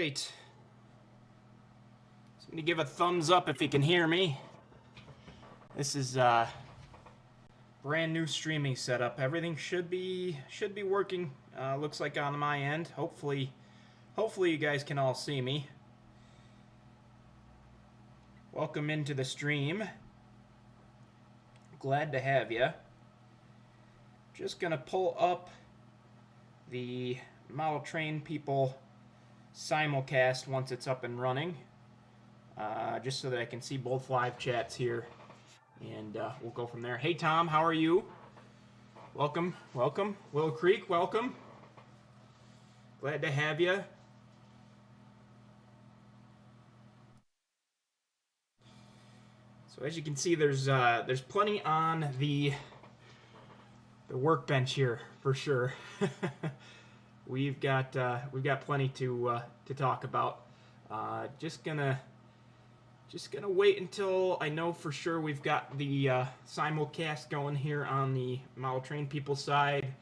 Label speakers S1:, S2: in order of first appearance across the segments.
S1: right. Somebody give a thumbs up if you can hear me. This is brand new streaming setup. Everything should be working. Looks like on my end. Hopefully you guys can all see me. Welcome into the stream. Glad to have you. Just gonna pull up the Model Train People simulcast once it's up and running, just so that I can see both live chats here, and we'll go from there. Hey Tom, how are you? Welcome. Willow Creek, welcome. Glad to have you. So as you can see, there's plenty on the workbench here for sure. We've got plenty to talk about. Just gonna wait until I know for sure we've got the simulcast going here on the Model Train People side,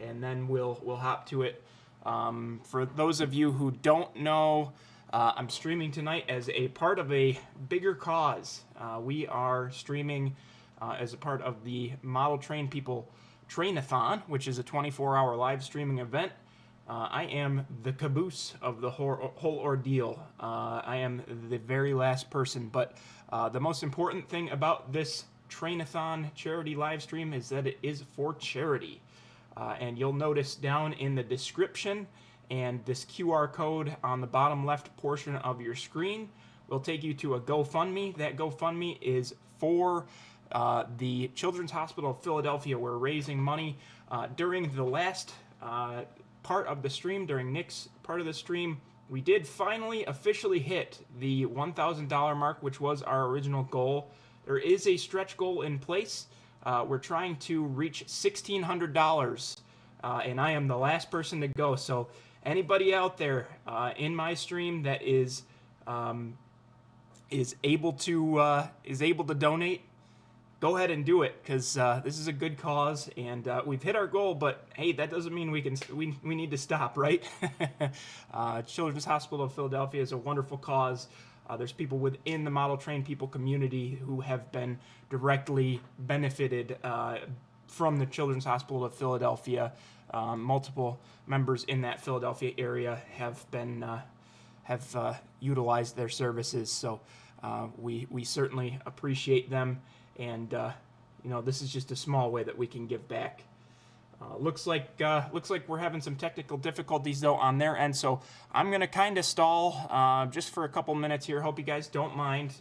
S1: and then we'll hop to it. For those of you who don't know, I'm streaming tonight as a part of a bigger cause. We are streaming as a part of the Model Train People Train-A-Thon, which is a 24-hour live streaming event. I am the caboose of the whole ordeal. I am the very last person, but the most important thing about this Train-A-Thon charity live stream is that it is for charity. And you'll notice down in the description and this QR code on the bottom left portion of your screen will take you to a GoFundMe. That GoFundMe is for the Children's Hospital of Philadelphia. We're raising money during the last part of the stream, during Nick's part of the stream. We did finally officially hit the $1,000 mark, which was our original goal. There is a stretch goal in place. We're trying to reach $1,600, and I am the last person to go. So anybody out there in my stream that is able to donate, go ahead and do it, because this is a good cause, and we've hit our goal. But hey, that doesn't mean we need to stop, right? Children's Hospital of Philadelphia is a wonderful cause. There's people within the Model Train People community who have been directly benefited from the Children's Hospital of Philadelphia. Multiple members in that Philadelphia area have utilized their services, so we certainly appreciate them. And this is just a small way that we can give back. Looks like we're having some technical difficulties though on their end, so I'm gonna kind of stall just for a couple minutes here. Hope you guys don't mind.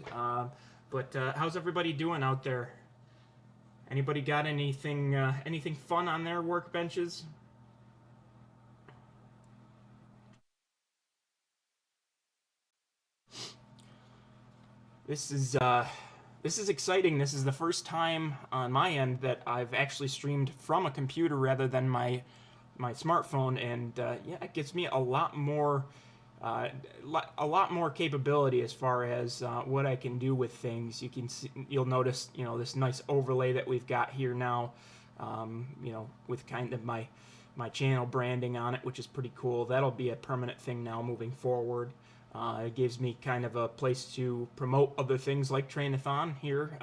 S1: But how's everybody doing out there? Anybody got anything fun on their workbenches? This is exciting. This is the first time on my end that I've actually streamed from a computer rather than my smartphone, and yeah, it gives me a lot more capability as far as what I can do with things. You'll notice, this nice overlay that we've got here now, with kind of my channel branding on it, which is pretty cool. That'll be a permanent thing now moving forward. It gives me kind of a place to promote other things like Train-A-Thon here,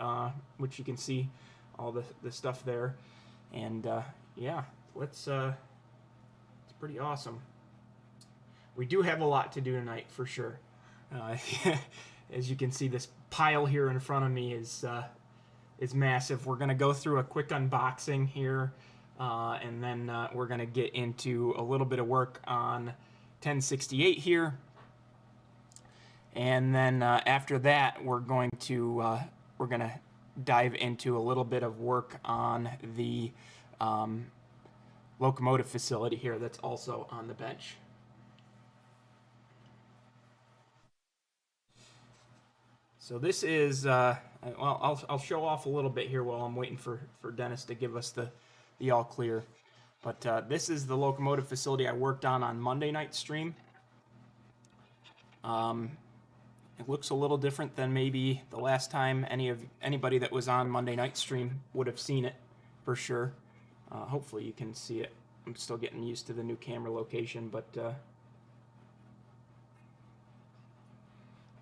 S1: which you can see all the stuff there. And yeah, it's pretty awesome. We do have a lot to do tonight for sure. As you can see, this pile here in front of me is massive. We're gonna go through a quick unboxing here, and then we're gonna get into a little bit of work on 1068 here. And then after that, we're gonna dive into a little bit of work on the locomotive facility here that's also on the bench. So this is well, I'll show off a little bit here while I'm waiting for Dennis to give us the all clear. But this is the locomotive facility I worked on Monday night stream. It looks a little different than maybe the last time anybody that was on Monday night stream would have seen it, for sure. Hopefully you can see it. I'm still getting used to the new camera location, but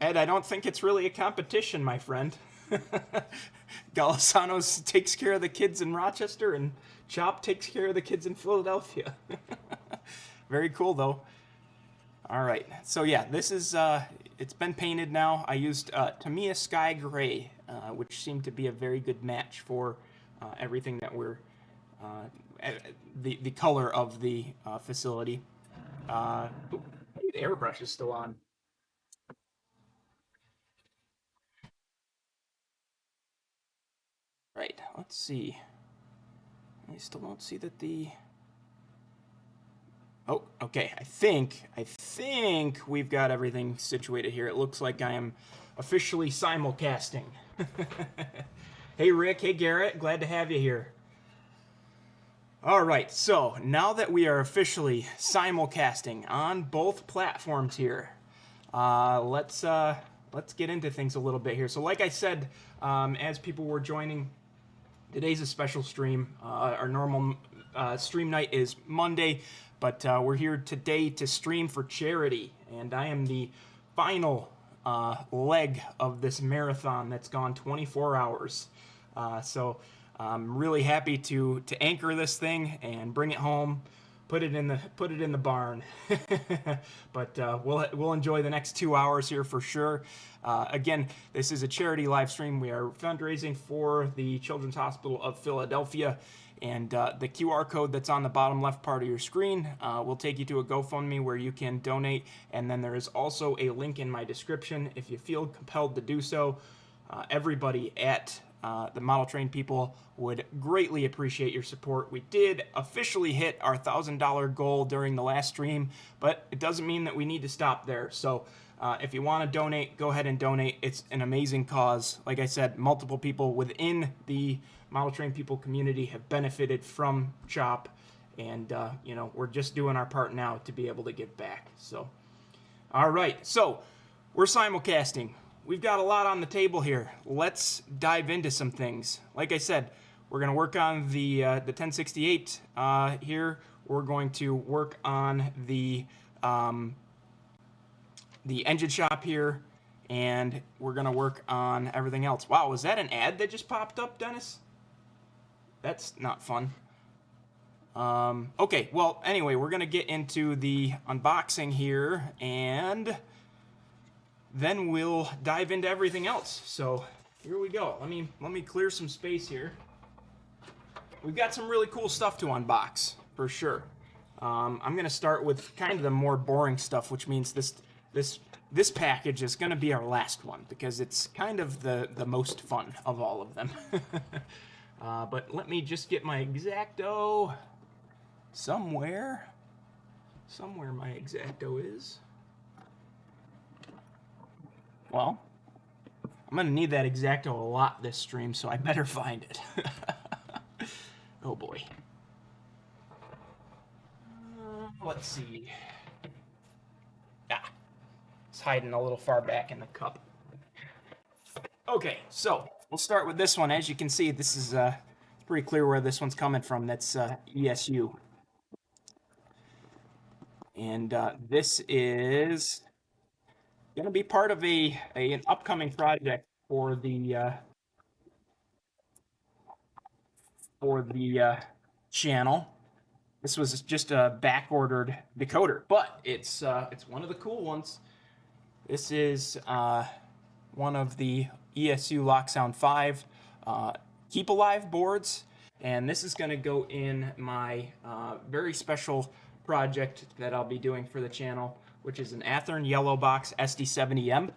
S1: Ed, I don't think it's really a competition, my friend. Golisano's takes care of the kids in Rochester, and Chop takes care of the kids in Philadelphia. Very cool, though. All right, so yeah, this is, it's been painted now. I used Tamiya Sky Gray, which seemed to be a very good match for everything that we're, the color of the facility. Ooh, the airbrush is still on. Right, let's see. I still don't see that the... Oh, okay. I think we've got everything situated here. It looks like I am officially simulcasting. Hey, Rick. Hey, Garrett. Glad to have you here. All right. So now that we are officially simulcasting on both platforms here, let's get into things a little bit here. So, like I said, as people were joining, today's a special stream. Our normal stream night is Monday. But we're here today to stream for charity, and I am the final leg of this marathon that's gone 24 hours. So I'm really happy to anchor this thing and bring it home, put it in the barn. But we'll enjoy the next 2 hours here for sure. Again, this is a charity live stream. We are fundraising for the Children's Hospital of Philadelphia. And the QR code that's on the bottom left part of your screen will take you to a GoFundMe where you can donate. And then there is also a link in my description if you feel compelled to do so. Everybody at the Model Train people would greatly appreciate your support. We did officially hit our $1,000 goal during the last stream, but it doesn't mean that we need to stop there. So if you want to donate, go ahead and donate. It's an amazing cause. Like I said, multiple people within the Model Train people community have benefited from CHOP, and we're just doing our part now to be able to give back. So, all right, so we're simulcasting. We've got a lot on the table here. Let's dive into some things. Like I said, we're going to work on the 1068 here. We're going to work on the engine shop here, and we're going to work on everything else. Wow, was that an ad that just popped up, Dennis? That's not fun. Okay, well, anyway, we're going to get into the unboxing here, and then we'll dive into everything else. So here we go. Let me clear some space here. We've got some really cool stuff to unbox, for sure. I'm going to start with kind of the more boring stuff, which means this package is going to be our last one, because it's kind of the most fun of all of them. But let me just get my X-Acto somewhere. Somewhere my X-Acto is. Well, I'm going to need that X-Acto a lot this stream, so I better find it. Oh boy. Let's see. Ah, it's hiding a little far back in the cup. Okay, so we'll start with this one. As you can see, this is pretty clear where this one's coming from. That's ESU. And this is going to be part of an upcoming project for the channel. This was just a back-ordered decoder, but it's one of the cool ones. This is one of the ESU Locksound 5 Keep Alive boards, and this is going to go in my very special project that I'll be doing for the channel, which is an Athearn Yellow Box SD70M.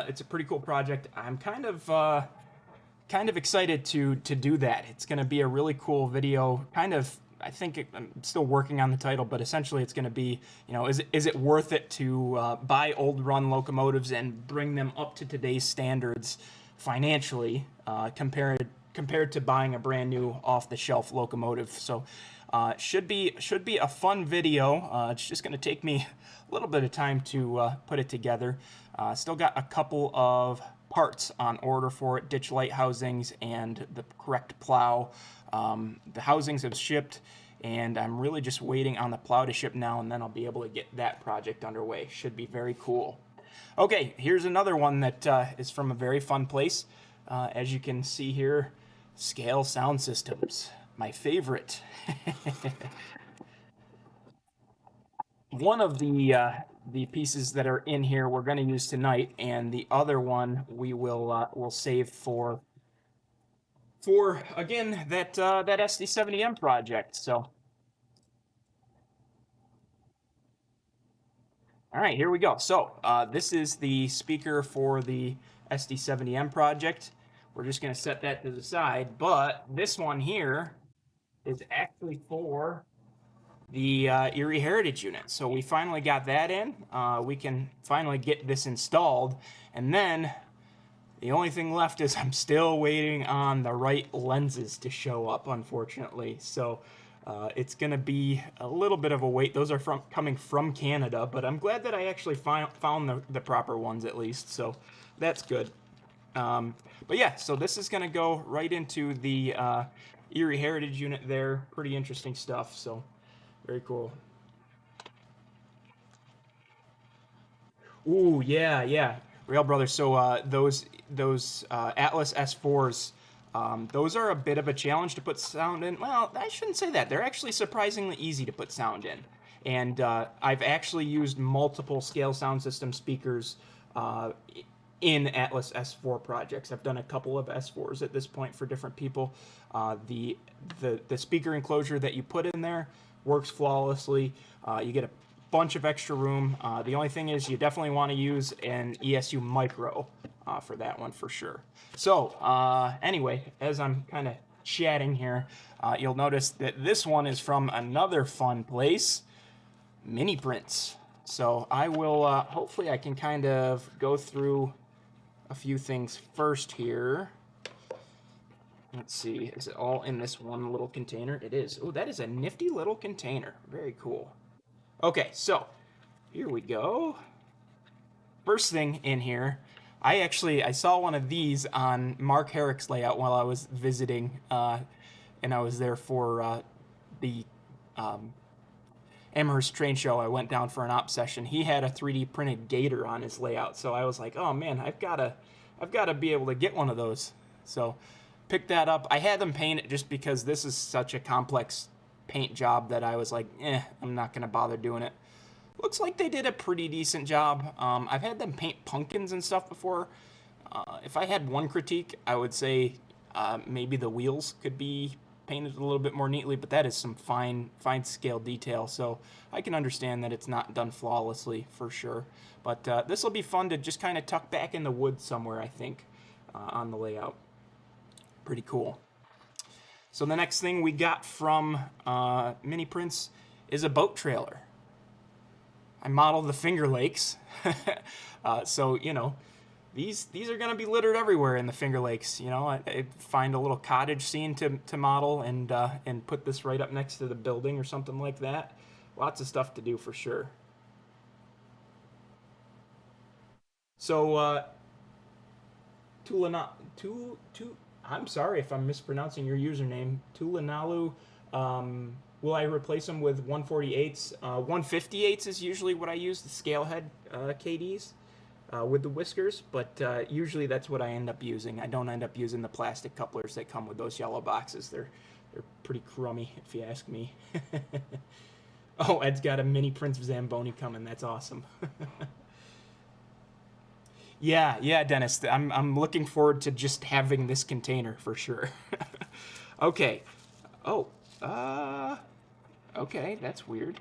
S1: It's a pretty cool project. I'm kind of excited to do that. It's going to be a really cool video. I think I'm still working on the title, but essentially it's going to be, is it worth it to buy old run locomotives and bring them up to today's standards financially, compared to buying a brand new off the shelf locomotive. So should be a fun video. It's just going to take me a little bit of time to put it together. Still got a couple of parts on order for it, ditch light housings and the correct plow. The housings have shipped, and I'm really just waiting on the plow to ship now, and then I'll be able to get that project underway. Should be very cool. Okay, here's another one that is from a very fun place. As you can see here, Scale Sound Systems, my favorite. One of the pieces that are in here we're going to use tonight, and the other one will save for again that SD70M project. So, all right, here we go. So, this is the speaker for the SD70M project. We're just going to set that to the side, but this one here is actually for the Erie Heritage Unit. So we finally got that in. We can finally get this installed, and then the only thing left is I'm still waiting on the right lenses to show up, unfortunately. So it's going to be a little bit of a wait. Those are coming from Canada, but I'm glad that I actually found the proper ones at least. So that's good. But yeah, so this is going to go right into the Erie Heritage Unit there. Pretty interesting stuff. So very cool. Ooh, yeah, yeah. Rail Brothers. So those Atlas S4s, those are a bit of a challenge to put sound in. Well, I shouldn't say that. They're actually surprisingly easy to put sound in. And I've actually used multiple scale sound system speakers in Atlas S4 projects. I've done a couple of S4s at this point for different people. The speaker enclosure that you put in there works flawlessly. You get a bunch of extra room. The only thing is you definitely want to use an ESU micro for that one for sure. So anyway, as I'm kind of chatting here, you'll notice that this one is from another fun place, Mini Prints. So I will, hopefully I can kind of go through a few things first here. Let's see, is it all in this one little container? It is. Oh, that is a nifty little container. Very cool. Okay, so here we go. First thing in here, I saw one of these on Mark Herrick's layout while I was visiting, and I was there for the Amherst train show. I went down for an op session. He had a 3D printed gator on his layout, so I was like, oh man, I've gotta be able to get one of those. So picked that up. I had them paint it just because this is such a complex paint job that I was like, I'm not gonna bother doing it. Looks like they did a pretty decent job. I've had them paint pumpkins and stuff before. If I had one critique, I would say maybe the wheels could be painted a little bit more neatly, but that is some fine scale detail, so I can understand that it's not done flawlessly for sure. But this will be fun to just kind of tuck back in the woods somewhere, I think, on the layout. Pretty cool. So the next thing we got from Mini Prints is a boat trailer. I modeled the Finger Lakes, so you know these are going to be littered everywhere in the Finger Lakes. You know, I find a little cottage scene to model and put this right up next to the building or something like that. Lots of stuff to do for sure. So Tulana Tu I'm sorry if I'm mispronouncing your username. Tulanalu. Will I replace them with 148s? 158s is usually what I use, the scale head KDs with the whiskers, but usually that's what I end up using. I don't end up using the plastic couplers that come with those yellow boxes. They're pretty crummy, if you ask me. Oh, Ed's got a mini Prince Zamboni coming. That's awesome. Yeah, yeah, Dennis. I'm looking forward to just having this container for sure. Okay. Oh, okay, that's weird.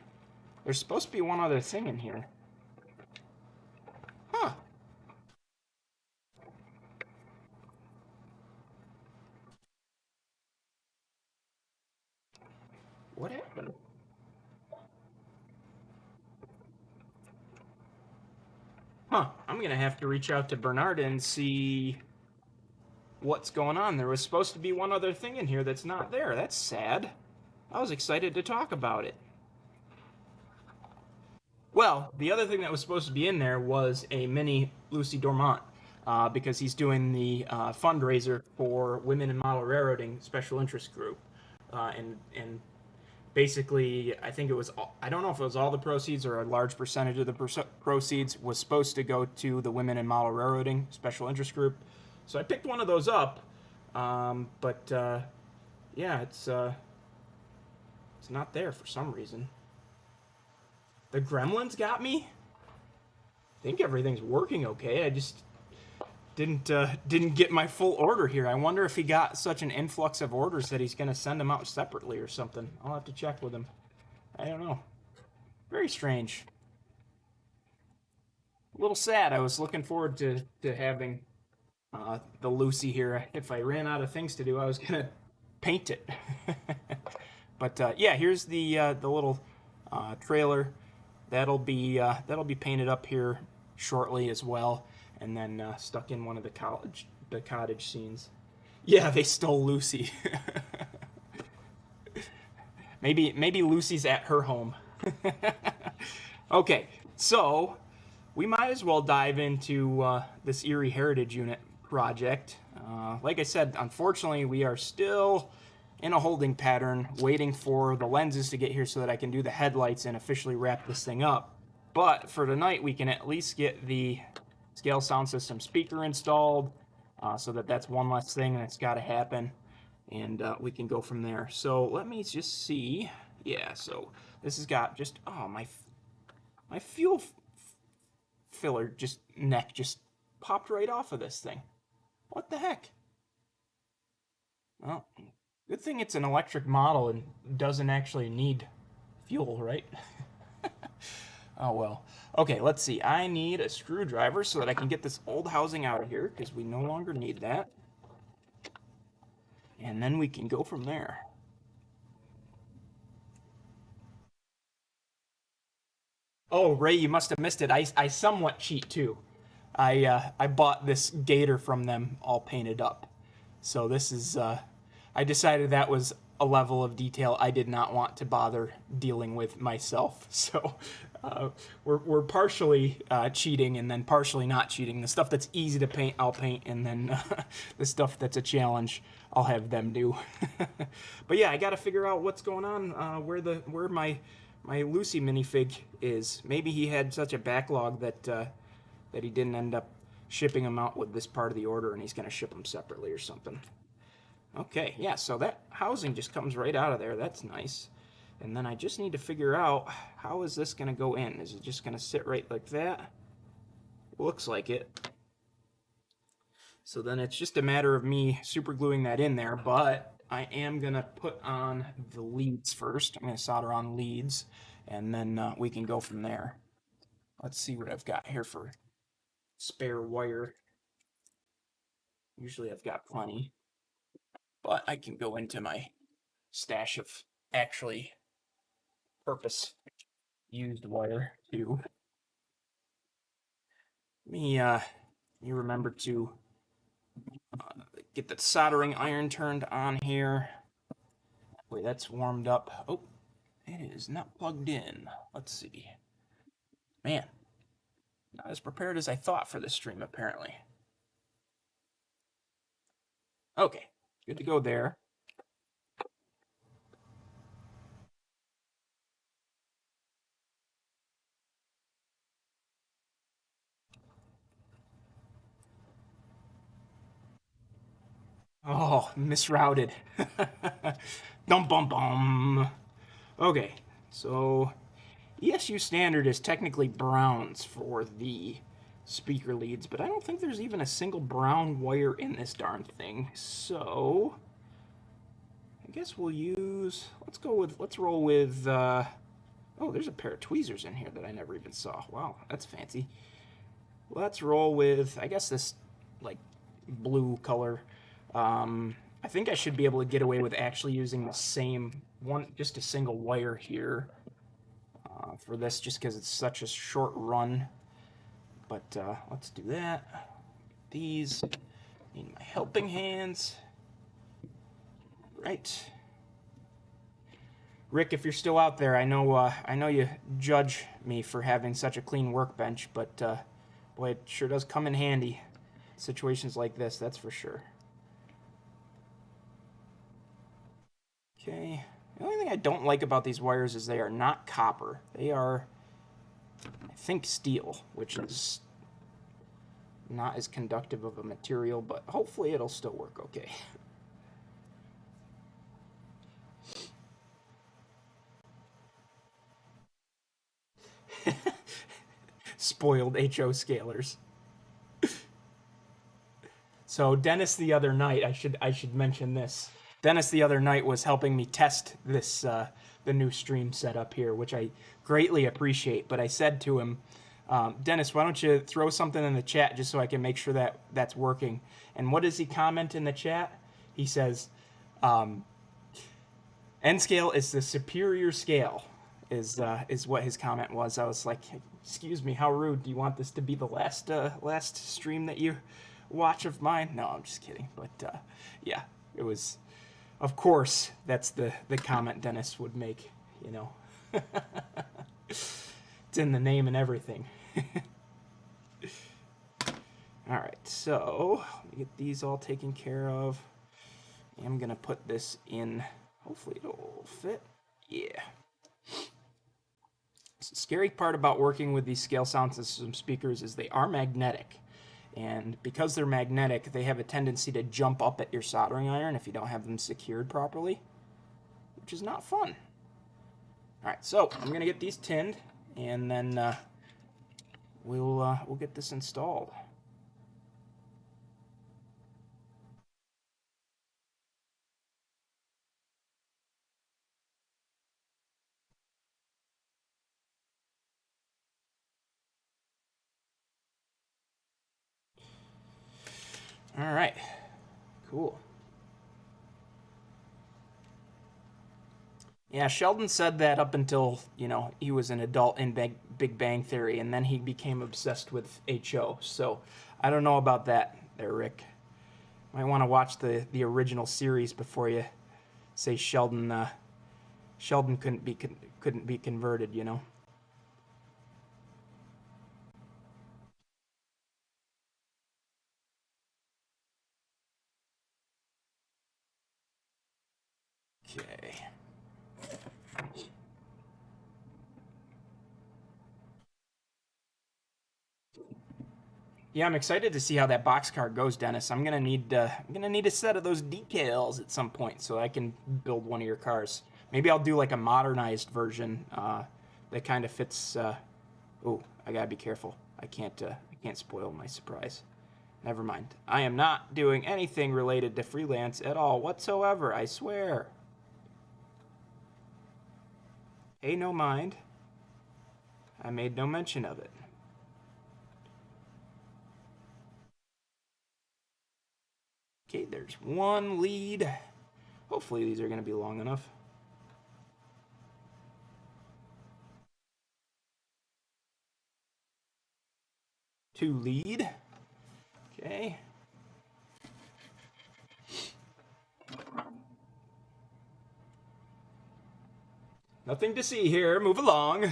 S1: There's supposed to be one other thing in here. Huh. What happened? Huh. I'm gonna have to reach out to Bernard and see what's going on. There was supposed to be one other thing in here that's not there. That's sad. I was excited to talk about it. Well, the other thing that was supposed to be in there was a mini Lucy Dormant, because he's doing the fundraiser for Women in Model Railroading Special Interest Group, and basically, I think it was, I don't know if it was all the proceeds or a large percentage of the proceeds was supposed to go to the Women in Model Railroading Special Interest Group. So I picked one of those up. But yeah, it's not there for some reason. The gremlins got me. I think everything's working okay. I just didn't get my full order here. I wonder if he got such an influx of orders that he's gonna send them out separately or something. I'll have to check with him. I don't know. Very strange. A little sad. I was looking forward to having the Lucy here. If I ran out of things to do, I was gonna paint it. But yeah, here's the little trailer. That'll be painted up here shortly as well, and then stuck in one of the cottage scenes. Yeah, they stole Lucy. Maybe Lucy's at her home. Okay, so we might as well dive into this Erie Heritage Unit project. Like I said, unfortunately, we are still in a holding pattern, waiting for the lenses to get here so that I can do the headlights and officially wrap this thing up. But for tonight, we can at least get the scale sound system speaker installed, so that's one less thing that's got to happen, and we can go from there. So let me just see. Yeah, so this has got just, oh, my fuel filler neck just popped right off of this thing. What the heck? Well, good thing it's an electric model and doesn't actually need fuel, right? Oh well. Okay, let's see. I need a screwdriver so that I can get this old housing out of here, because we no longer need that. And then we can go from there. Oh, Ray, you must have missed it. I somewhat cheat too. I bought this gator from them all painted up. So this is I decided that was a level of detail I did not want to bother dealing with myself. So we're partially cheating and then partially not cheating. The stuff that's easy to paint, I'll paint, and then the stuff that's a challenge, I'll have them do. But yeah, I got to figure out what's going on, where my Lucy minifig is. Maybe he had such a backlog that he didn't end up shipping them out with this part of the order, and he's going to ship them separately or something. Okay, yeah, so that housing just comes right out of there. That's nice. And then I just need to figure out, how is this going to go in? Is it just going to sit right like that? Looks like it. So then it's just a matter of me super gluing that in there, but I am going to put on the leads first. I'm going to solder on leads, and then we can go from there. Let's see what I've got here for spare wire. Usually I've got plenty, but I can go into my stash of actually purpose used wire too. You remember to get the soldering iron turned on here. Wait, that's warmed up. Oh, it is not plugged in. Let's see. Man, not as prepared as I thought for this stream, apparently. Okay, good to go there. Oh, misrouted. Dum bum bum. Okay, so ESU standard is technically browns for the speaker leads, but I don't think there's even a single brown wire in this darn thing. So I guess we'll use, let's roll with, oh, there's a pair of tweezers in here that I never even saw. Wow, that's fancy. Let's roll with, I guess, this like blue color. I think I should be able to get away with actually using the same one, just a single wire here for this, just because it's such a short run. But let's do that. These need my helping hands. Right. Rick, if you're still out there, I know you judge me for having such a clean workbench, but boy, it sure does come in handy. Situations like this, that's for sure. Okay, The only thing I don't like about these wires is they are not copper. They are, I think, steel, which is not as conductive of a material, but hopefully it'll still work okay. Spoiled HO scalers. So Dennis the other night, I should mention this. Dennis the other night was helping me test this the new stream setup here, which I greatly appreciate. But I said to him, Dennis, why don't you throw something in the chat just so I can make sure that that's working? And what does he comment in the chat? He says, N scale is the superior scale, is what his comment was. I was like, excuse me, how rude. Do you want this to be the last stream that you watch of mine? No, I'm just kidding. But yeah, it was. Of course, that's the comment Dennis would make. You know, it's in the name and everything. All right, so let me get these all taken care of. I'm gonna put this in. Hopefully it'll fit. Yeah. So the scary part about working with these scale sound system speakers is they are magnetic. And because they're magnetic, they have a tendency to jump up at your soldering iron if you don't have them secured properly, which is not fun. All right, so I'm going to get these tinned, and then we'll get this installed. All right, cool. Yeah, Sheldon said that up until, he was an adult in Big Bang Theory, and then he became obsessed with HO. So I don't know about that there, Rick. Might want to watch the original series before you say Sheldon couldn't be converted, Okay. Yeah, I'm excited to see how that boxcar goes, Dennis. I'm gonna need a set of those decals at some point so I can build one of your cars. Maybe I'll do like a modernized version that kind of fits. Oh, I gotta be careful. I can't spoil my surprise. Never mind. I am not doing anything related to freelance at all whatsoever. I swear. Pay no mind. I made no mention of it. Okay, there's one lead. Hopefully these are going to be long enough. Two lead. Okay. Nothing to see here. Move along.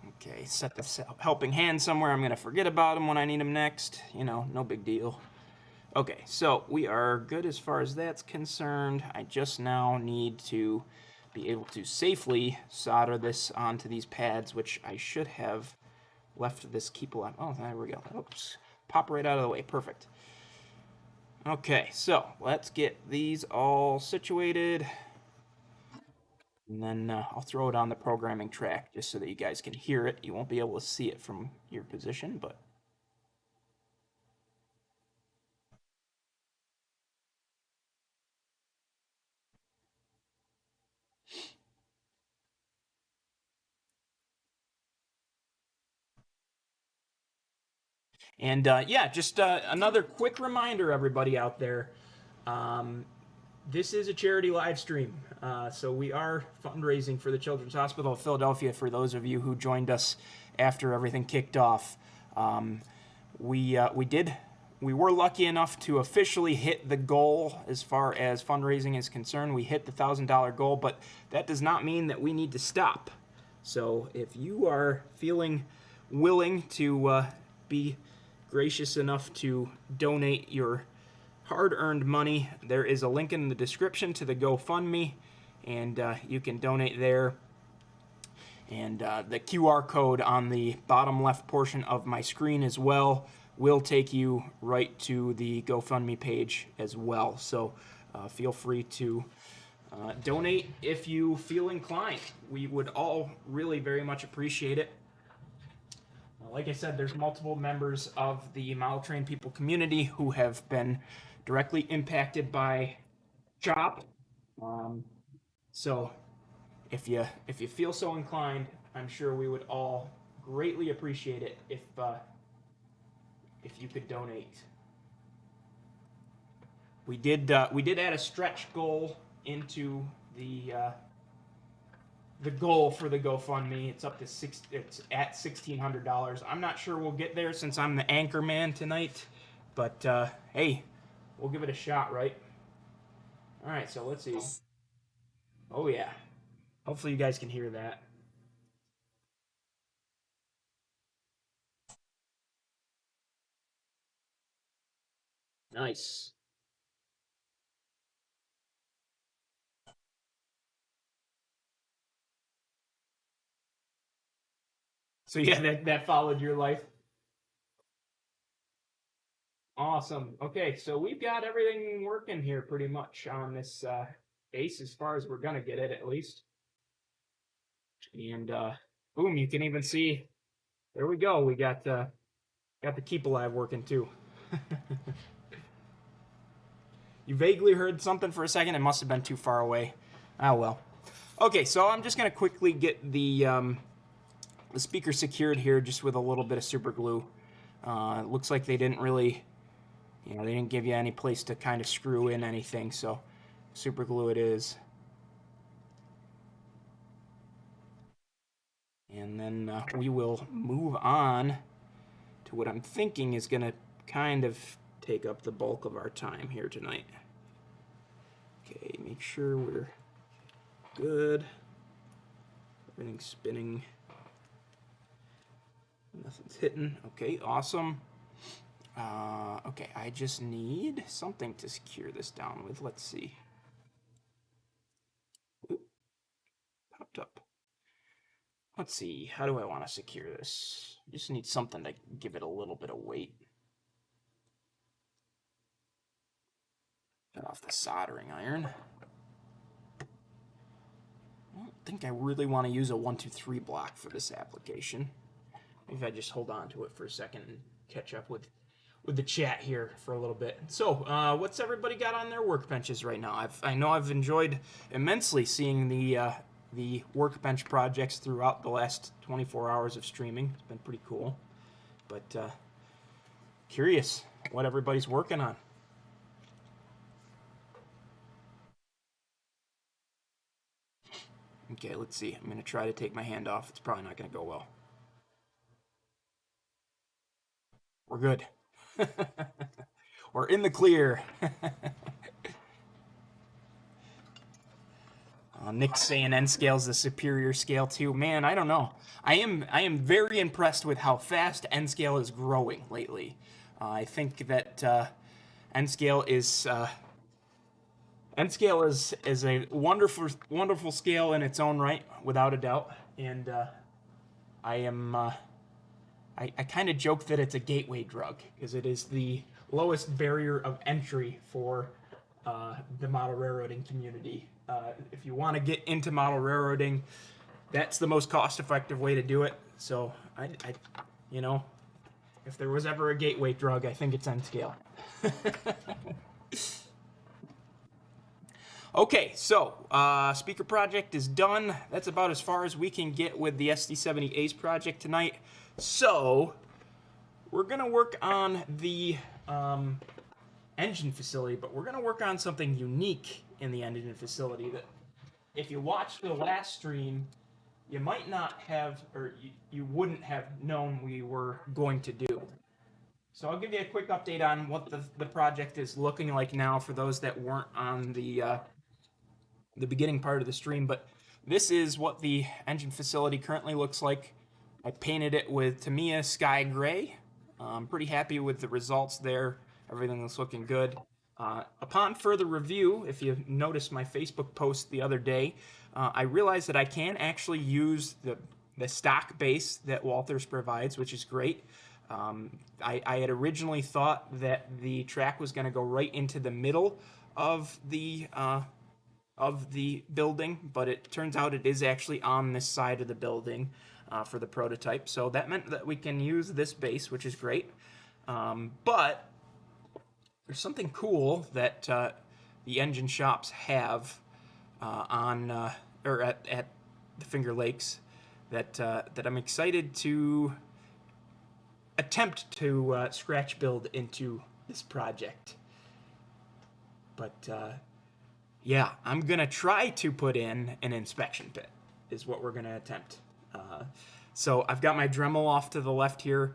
S1: Okay, set this helping hand somewhere. I'm going to forget about him when I need him next. No big deal. Okay, so we are good as far as that's concerned. I just now need to be able to safely solder this onto these pads, which I should have left this keep alive. Oh, there we go. Oops. Pop right out of the way. Perfect. Okay, so let's get these all situated. And then I'll throw it on the programming track just so that you guys can hear it. You won't be able to see it from your position, but... And yeah, just another quick reminder, everybody out there. This is a charity live stream, so we are fundraising for the Children's Hospital of Philadelphia. For those of you who joined us after everything kicked off, we were lucky enough to officially hit the goal as far as fundraising is concerned. We hit the $1,000 goal, but that does not mean that we need to stop. So if you are feeling willing to be gracious enough to donate your hard-earned money, there is a link in the description to the GoFundMe. and you can donate there. And the QR code on the bottom left portion of my screen as well will take you right to the GoFundMe page as well. So feel free to donate if you feel inclined. We would all really very much appreciate it. Like I said, there's multiple members of the model train people community who have been directly impacted by CHOP. So if you feel so inclined, I'm sure we would all greatly appreciate it if you could donate. We did add a stretch goal into the goal for the GoFundMe. It's up to It's at $1,600. I'm not sure we'll get there since I'm the anchor man tonight, but hey, we'll give it a shot, right? All right, so let's see. Oh yeah. Hopefully you guys can hear that. Nice. So yeah, that followed your life. Awesome. Okay, so we've got everything working here pretty much on this base as far as we're gonna get it at least. And boom, you can even see. There we go. We got the keep alive working too. You vaguely heard something for a second. It must have been too far away. Oh well. Okay, so I'm just gonna quickly get the speaker secured here just with a little bit of super glue. It looks like they didn't really, they didn't give you any place to kind of screw in anything, so super glue it is. And then we will move on to what I'm thinking is going to kind of take up the bulk of our time here tonight. Okay, make sure we're good. Everything's spinning. Nothing's hitting. Okay, awesome. Okay, I just need something to secure this down with. Let's see. Oop, popped up. Let's see. How do I want to secure this? Just need something to give it a little bit of weight. Cut off the soldering iron. I don't think I really want to use a 1, 2, 3 block for this application. Maybe if I just hold on to it for a second and catch up with the chat here for a little bit. So, what's everybody got on their workbenches right now? I know I've enjoyed immensely seeing the workbench projects throughout the last 24 hours of streaming. It's been pretty cool. But curious what everybody's working on. Okay, let's see. I'm going to try to take my hand off. It's probably not going to go well. We're good. We're in the clear. Nick's saying N scale's the superior scale too. Man, I don't know. I am very impressed with how fast N scale is growing lately. I think that N scale is a wonderful scale in its own right, without a doubt. And I am I kind of joke that it's a gateway drug because it is the lowest barrier of entry for the model railroading community. If you want to get into model railroading, that's the most cost-effective way to do it. So if there was ever a gateway drug, I think it's N scale. Okay, so speaker project is done. That's about as far as we can get with the SD70 Ace project tonight. So we're gonna work on the engine facility, but we're gonna work on something unique in the engine facility that if you watched the last stream, you might not have, or you wouldn't have known we were going to do. So I'll give you a quick update on what the project is looking like now for those that weren't on the beginning part of the stream, but this is what the engine facility currently looks like. I painted it with Tamiya Sky Gray. I'm pretty happy with the results there. Everything is looking good. Upon further review, if you noticed my Facebook post the other day, I realized that I can actually use the stock base that Walthers provides, which is great. I had originally thought that the track was going to go right into the middle of the building, but it turns out it is actually on this side of the building for the prototype. So that meant that we can use this base, which is great. But there's something cool that the engine shops have on or at the Finger Lakes that I'm excited to attempt to scratch build into this project. But yeah, I'm gonna try to put in an inspection pit. Is what we're gonna attempt. So I've got my Dremel off to the left here.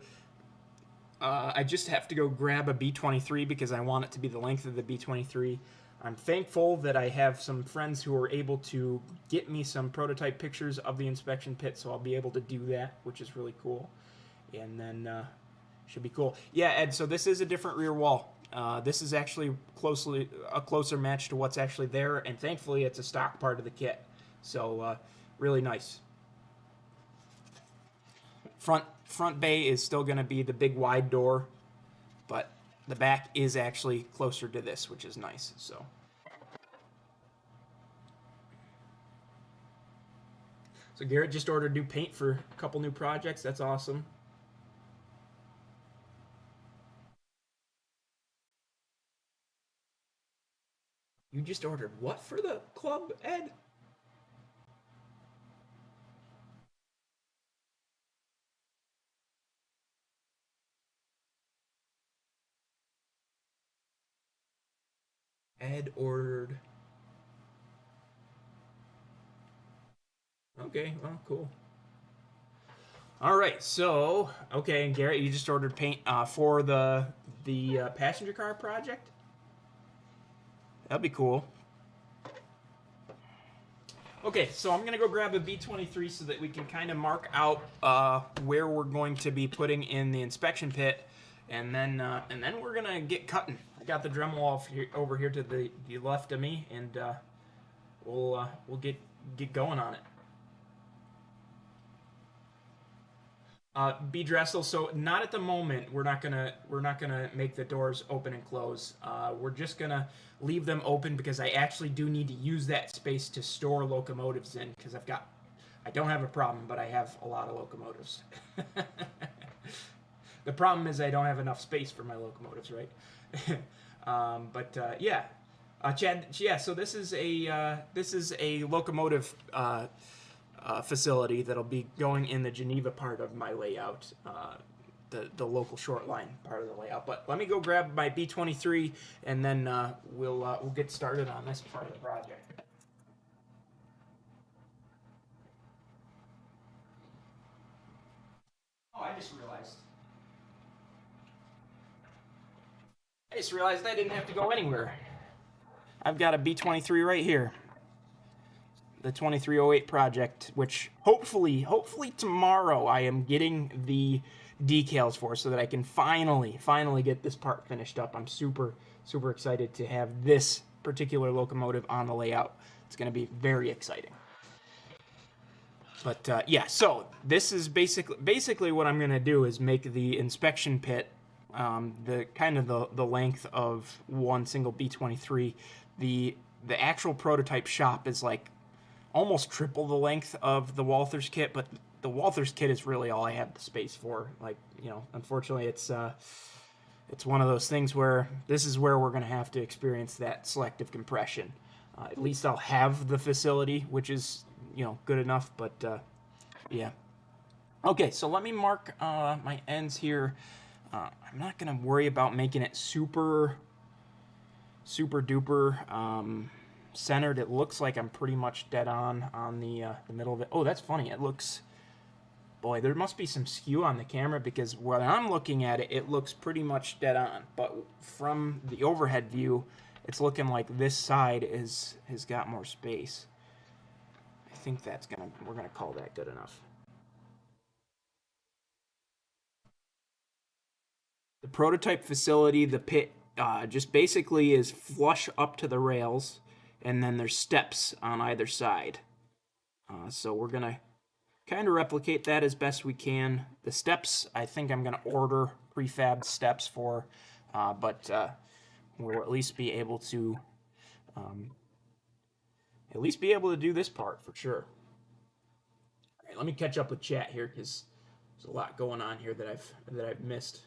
S1: I just have to go grab a B23 because I want it to be the length of the B23. I'm thankful that I have some friends who are able to get me some prototype pictures of the inspection pit, so I'll be able to do that, which is really cool. And then should be cool. Yeah, Ed. So this is a different rear wall. This is actually a closer match to what's actually there, and thankfully it's a stock part of the kit. So really nice. Front bay is still going to be the big wide door, but the back is actually closer to this, which is nice. So Garrett just ordered new paint for a couple new projects. That's awesome. You just ordered what for the club, Ed? Ed ordered. Okay, well, cool. All right, so okay, and Garrett, you just ordered paint for the passenger car project. That'd be cool. Okay, so I'm gonna go grab a B23 so that we can kind of mark out where we're going to be putting in the inspection pit, and then we're gonna get cutting. I got the Dremel off here, over here to the left of me, and we'll get going on it. B Dressel. So not at the moment. We're not gonna make the doors open and close. We're just gonna leave them open because I actually do need to use that space to store locomotives in because I don't have a problem, but I have a lot of locomotives. The problem is I don't have enough space for my locomotives, right? Yeah, Chad. Yeah, so this is a locomotive facility that'll be going in the Geneva part of my layout, the local short line part of the layout. But let me go grab my B23, and then we'll get started on this part of the project. Oh, I just realized I didn't have to go anywhere. I've got a B23 right here, the 2308 project, which hopefully tomorrow I am getting the decals for, so that I can finally get this part finished up. I'm super excited to have this particular locomotive on the layout. It's going to be very exciting. But yeah, so this is basically what I'm going to do is make the inspection pit the kind of the length of one single B23. The actual prototype shop is like almost triple the length of the Walthers kit, but the Walthers kit is really all I have the space for. Like, unfortunately, it's one of those things where this is where we're going to have to experience that selective compression. At least I'll have the facility, which is good enough. But yeah. Okay, so let me mark my ends here. I'm not going to worry about making it super duper centered. It looks like I'm pretty much dead on the middle of it. Oh, that's funny. It looks, boy, there must be some skew on the camera because when I'm looking at it, it looks pretty much dead on. But from the overhead view, it's looking like this side has got more space. I think we're gonna call that good enough. The prototype facility, the pit just basically is flush up to the rails, and then there's steps on either side. So we're gonna kind of replicate that as best we can. The steps, I think I'm gonna order prefab steps for, but we'll at least be able to do this part for sure. All right, let me catch up with chat here because there's a lot going on here that I've missed.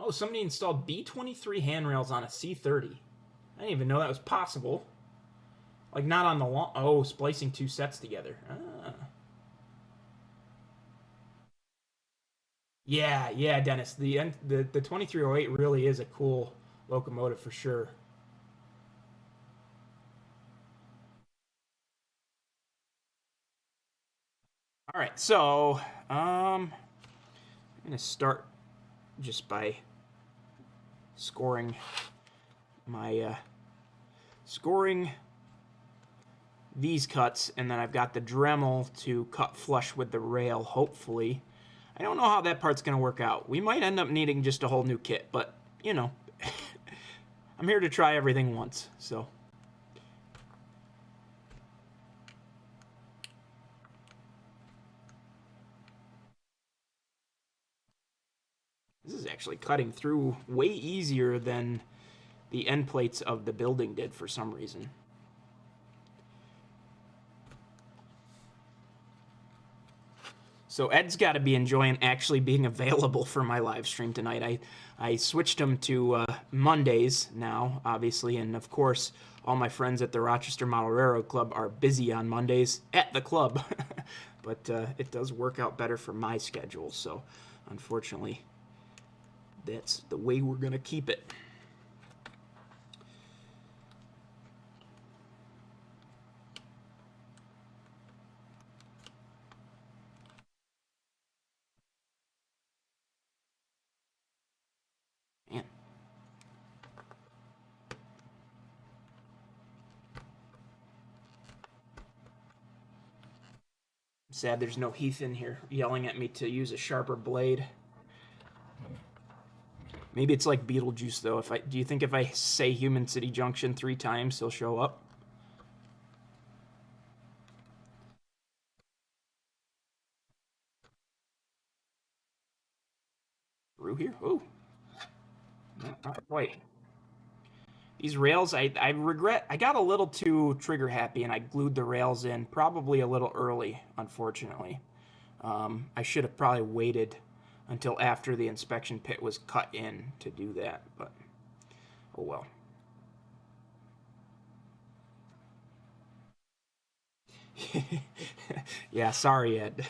S1: Oh, somebody installed B23 handrails on a C30. I didn't even know that was possible. Like not on the long. Oh, splicing two sets together. Ah. Yeah, yeah, Dennis. The 2308 really is a cool locomotive for sure. All right, so I'm gonna start just by scoring my scoring these cuts, and then I've got the Dremel to cut flush with the rail. Hopefully, I don't know how that part's gonna work out. We might end up needing just a whole new kit, but you know, I'm here to try everything once. So. This is actually cutting through way easier than the end plates of the building did for some reason. So Ed's got to be enjoying actually being available for my live stream tonight. I switched him to Mondays now, obviously, and of course, all my friends at the Rochester Model Railroad Club are busy on Mondays at the club. But it does work out better for my schedule, so unfortunately, that's the way we're going to keep it. Man. Sad there's no Heath in here yelling at me to use a sharper blade. Maybe it's like Beetlejuice though. Do you think if I say Human City Junction 3 times, he'll show up? Through here? Oh, not quite. These rails, I regret. I got a little too trigger happy and I glued the rails in probably a little early, unfortunately. I should have probably waited until after the inspection pit was cut in to do that, but oh well. Yeah, sorry, Ed.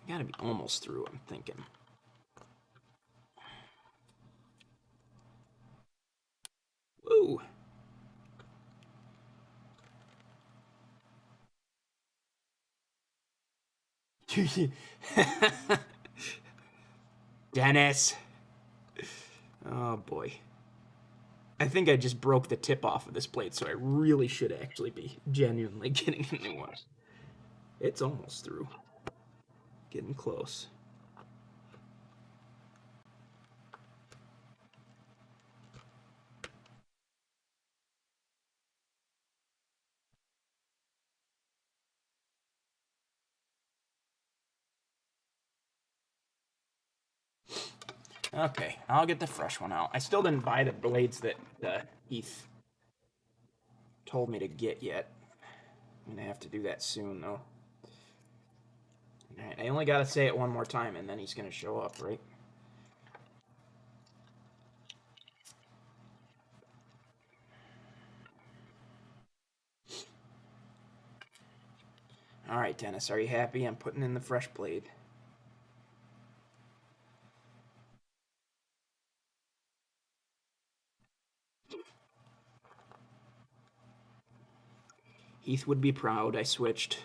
S1: Gotta be almost through, I'm thinking. Woo! Dennis! Oh boy. I think I just broke the tip off of this blade, so I really should actually be genuinely getting a new one. It's almost through. Getting close. Okay, I'll get the fresh one out. I still didn't buy the blades that Heath told me to get yet. I'm gonna have to do that soon, though. Alright, I only gotta say it one more time, and then he's gonna show up, right? Alright, Dennis, are you happy? I'm putting in the fresh blade. Heath would be proud I switched.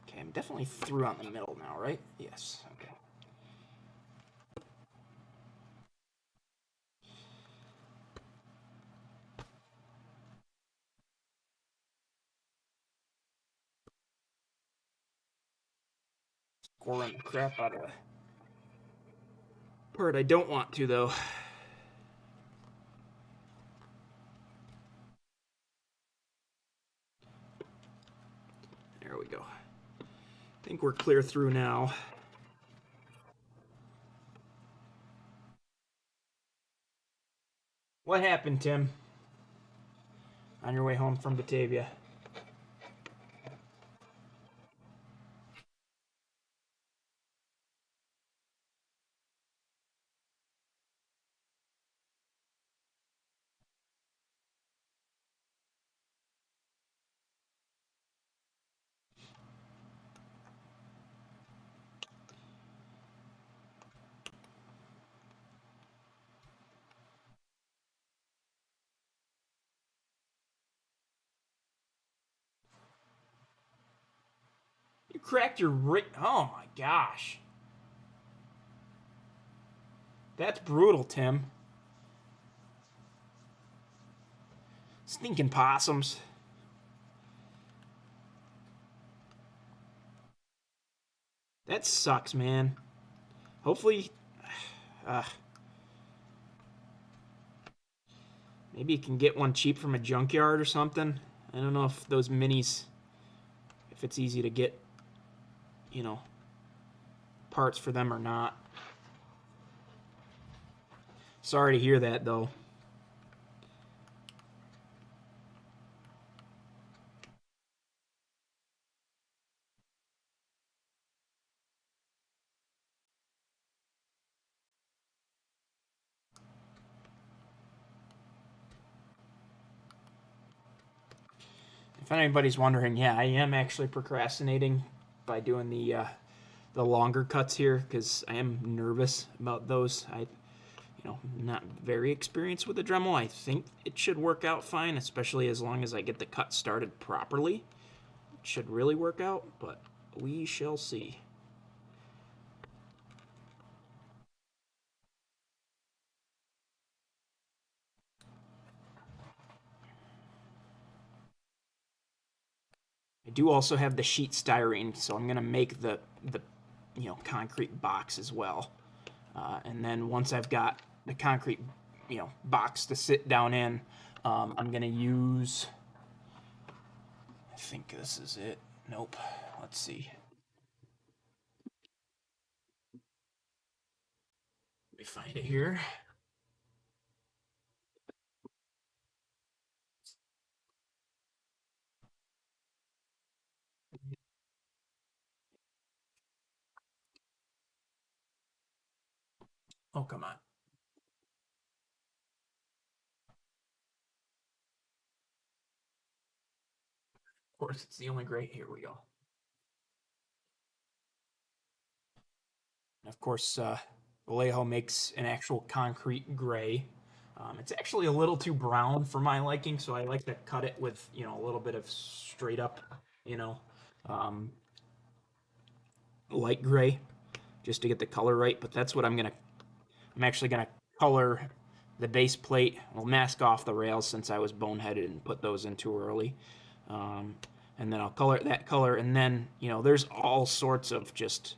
S1: Okay, I'm definitely through on the middle now, right? Yes, okay. scoring the crap out of the part I don't want to, though. There we go. I think we're clear through now. What happened, Tim? On your way home from Batavia? You cracked your rib. Oh my gosh. That's brutal, Tim. Stinking possums. That sucks, man. Hopefully, uh, maybe you can get one cheap from a junkyard or something. I don't know if those minis, if it's easy to get, you know, parts for them or not. Sorry to hear that, though. If anybody's wondering, yeah, I am actually procrastinating by doing the longer cuts here because I am nervous about those. Not very experienced with the Dremel. I think it should work out fine, especially as long as I get the cut started properly. It should really work out, but we shall see. I do also have the sheet styrene, so I'm gonna make the concrete box as well. And then once I've got the concrete box to sit down in, I'm gonna use. I think this is it. Nope. Let's see. Let me find it here. Oh, come on. Of course, it's the only gray. Here we go. And of course, Vallejo makes an actual concrete gray. It's actually a little too brown for my liking, so I like to cut it with a little bit of straight up, you know, um, light gray, just to get the color right. But that's what I'm actually gonna color the base plate. I'll mask off the rails since I was boneheaded and put those in too early. Um, and then I'll color that color, and then there's all sorts of just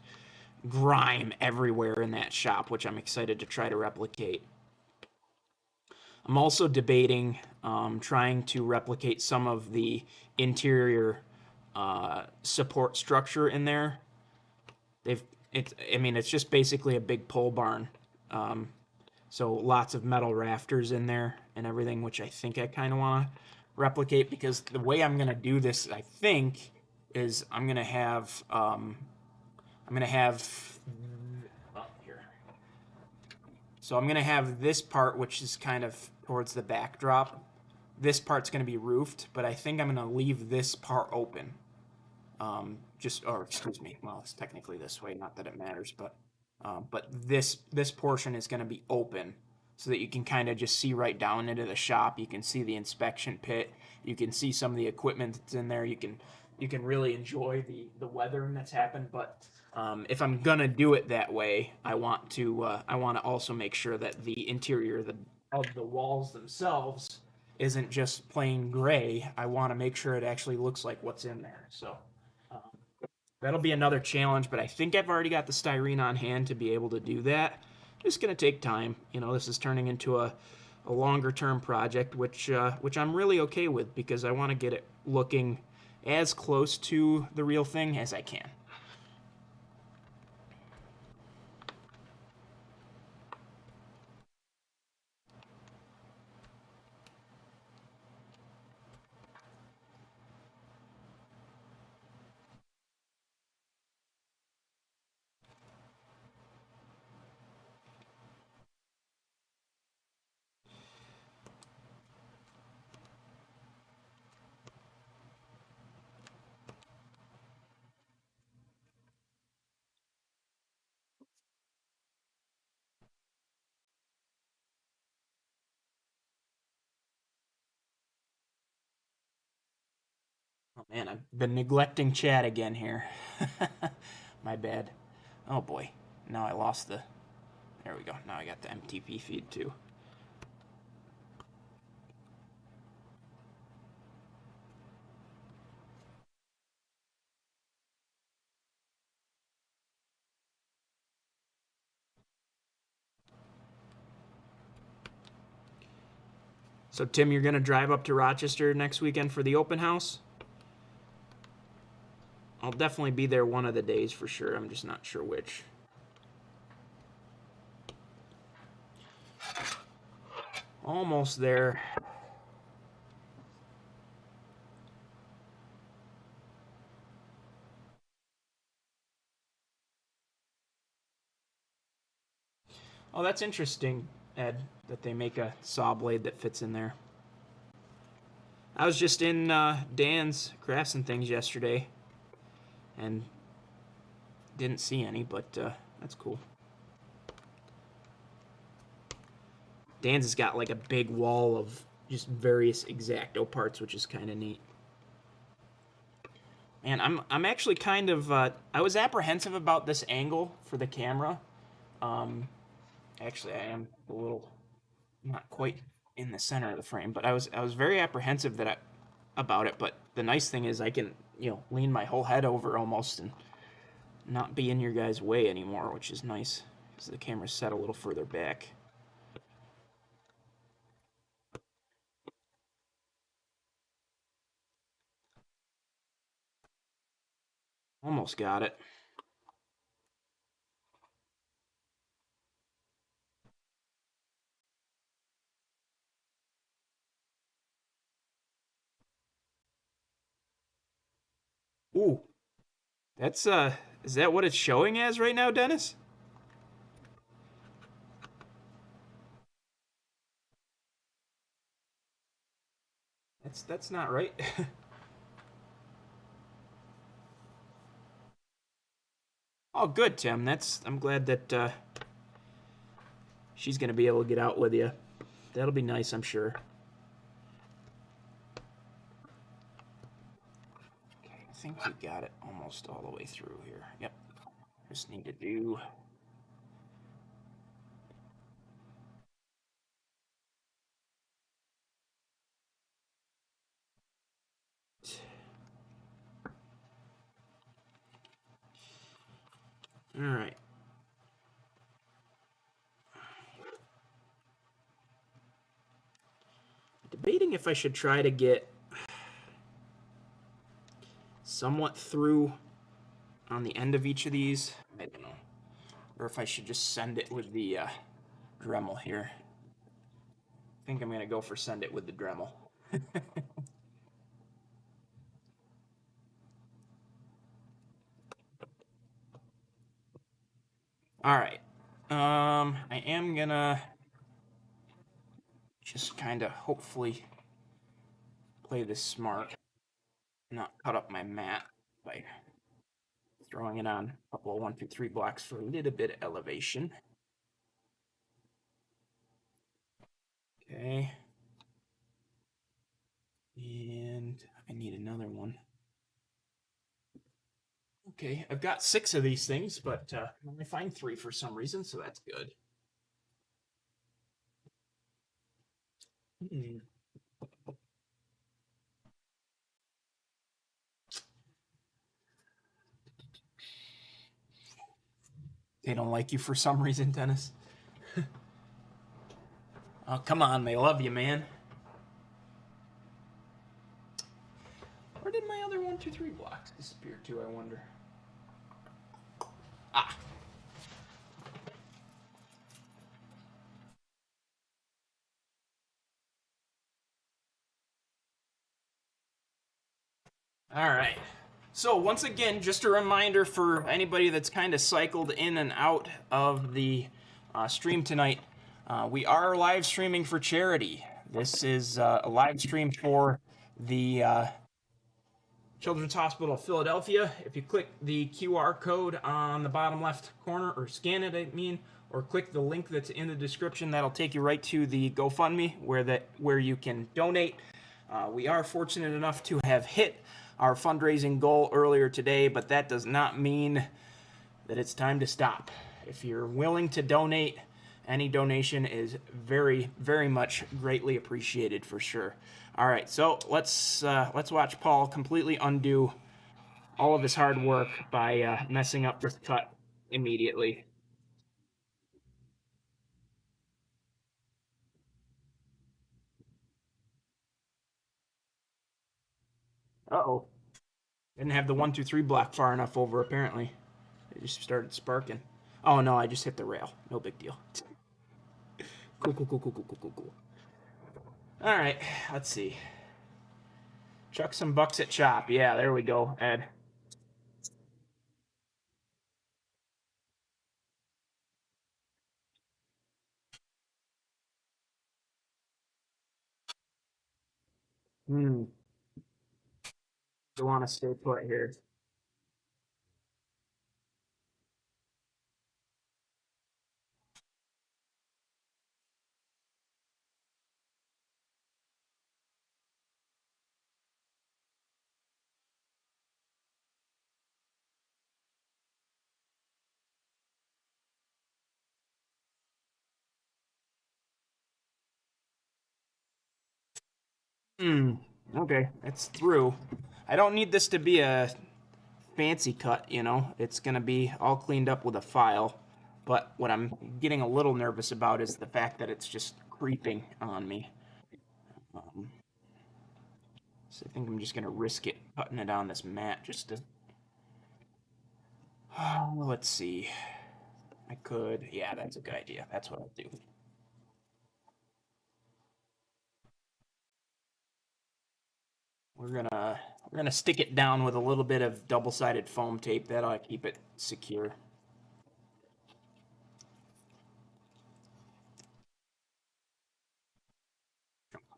S1: grime everywhere in that shop, which I'm excited to try to replicate. I'm also debating trying to replicate some of the interior support structure in there. They've it's I mean it's just basically a big pole barn. Um, so lots of metal rafters in there and everything, which I think I kind of want to replicate because the way I'm gonna do this, I think, is I'm gonna have well, here. So I'm gonna have this part, which is kind of towards the backdrop. This part's gonna be roofed, but I think I'm gonna leave this part open. Or excuse me. Well, it's technically this way. Not that it matters, but this portion is gonna be open, so that you can kind of just see right down into the shop. You can see the inspection pit. You can see some of the equipment that's in there. You can really enjoy the weathering that's happened. But if I'm gonna do it that way, I want to also make sure that the interior of the walls themselves isn't just plain gray. I want to make sure it actually looks like what's in there. So That'll be another challenge, but I think I've already got the styrene on hand to be able to do that. Just gonna take time. You know, this is turning into a longer term project, which I'm really okay with because I want to get it looking as close to the real thing as I can. Oh man, I've been neglecting chat again here. My bad. Oh boy. Now I lost the. There we go. Now I got the MTP feed too. So Tim, you're gonna drive up to Rochester next weekend for the open house? I'll definitely be there one of the days for sure. I'm just not sure which. Almost there. Oh, that's interesting, Ed, that they make a saw blade that fits in there. I was just in Dan's Crafts and Things yesterday and didn't see any, but that's cool. Dan's has got like a big wall of just various X-Acto parts, which is kind of neat. And I'm actually kind of I was apprehensive about this angle for the camera. Um, Actually, I am a little not quite in the center of the frame, but I was very apprehensive about it. But the nice thing is I can lean my whole head over almost and not be in your guys' way anymore, which is nice because the camera's set a little further back. Almost got it. Ooh, that's is that what it's showing as right now, Dennis? That's not right. Oh, good, Tim. I'm glad that she's gonna be able to get out with you. That'll be nice, I'm sure. Okay, I think we got it almost all the way through here. Yep. Just need to do. All right. Debating if I should try to get somewhat through on the end of each of these. I don't know. Or if I should just send it with the Dremel here. I think I'm going to go for send it with the Dremel. All right. I am going to just kind of hopefully play this smart, not cut up my mat by throwing it on a couple of 1, 2, 3 blocks for a little bit of elevation. Okay. And I need another one. Okay, I've got 6 of these things, but I only find 3 for some reason, so that's good. Hmm. They don't like you for some reason, Dennis. Oh, come on. They love you, man. Where did my other 1, 2, 3 blocks disappear to, I wonder? Ah. All right. So, once again, just a reminder for anybody that's kind of cycled in and out of the stream tonight, we are live streaming for charity. This is a live stream for the Children's Hospital of Philadelphia. If you click the QR code on the bottom left corner, or scan it, I mean, or click the link that's in the description, that'll take you right to the GoFundMe where you can donate. We are fortunate enough to have hit our fundraising goal earlier today, but that does not mean that it's time to stop. If you're willing to donate, any donation is very, very much greatly appreciated for sure. All right, so let's watch Paul completely undo all of his hard work by messing up this cut immediately. Uh-oh. Didn't have the 1, 2, 3 block far enough over, apparently. It just started sparking. Oh, no, I just hit the rail. No big deal. Cool, cool, cool, cool, cool, cool, cool, cool. All right, let's see. Chuck some bucks at chop. Yeah, there we go, Ed. Hmm. You want to stay put here. Hmm. Okay, it's through. I don't need this to be a fancy cut, you know. It's gonna be all cleaned up with a file. But what I'm getting a little nervous about is the fact that it's just creeping on me. Um, so I think I'm just gonna risk it cutting it on this mat just to. Let's see. I could. Yeah, that's a good idea. That's what I'll do. We're gonna stick it down with a little bit of double-sided foam tape. That'll keep it secure.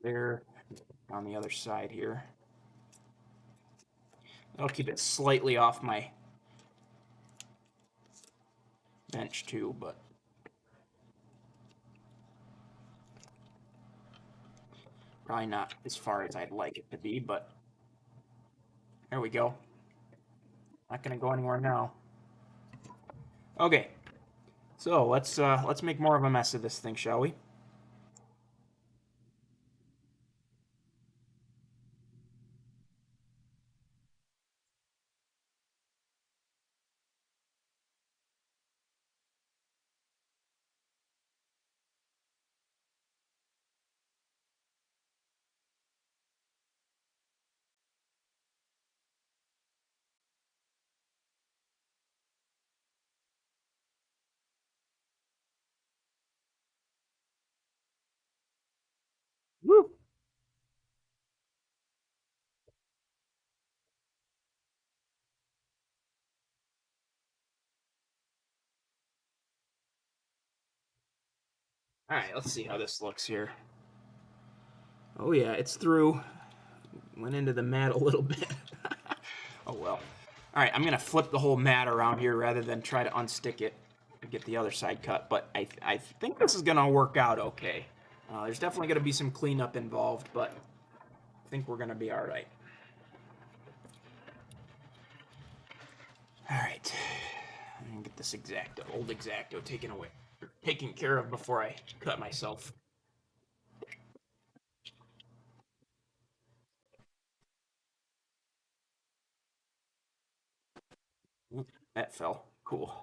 S1: There, on the other side here. That'll keep it slightly off my bench too, but probably not as far as I'd like it to be. But there we go. Not gonna go anywhere now. Okay, so let's make more of a mess of this thing, shall we? Woo! All right, let's see how this looks here. Oh yeah, it's through. Went into the mat a little bit. Oh well. All right, I'm gonna flip the whole mat around here rather than try to unstick it and get the other side cut. But I think this is gonna work out okay. There's definitely gonna be some cleanup involved, but I think we're gonna be all right. All right, I'm gonna get this old exacto taken care of before I cut myself. That fell. Cool.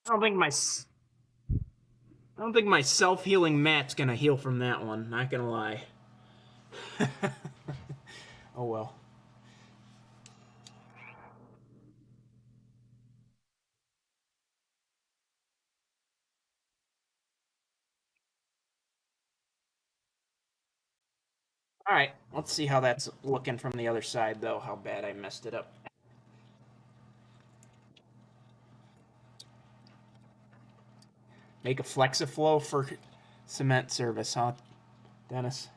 S1: I don't think my I don't think my self-healing mat's gonna heal from that one. Not gonna lie. Oh well. All right, let's see how that's looking from the other side, though. How bad I messed it up. Make a flexiflow for cement service, huh, Dennis?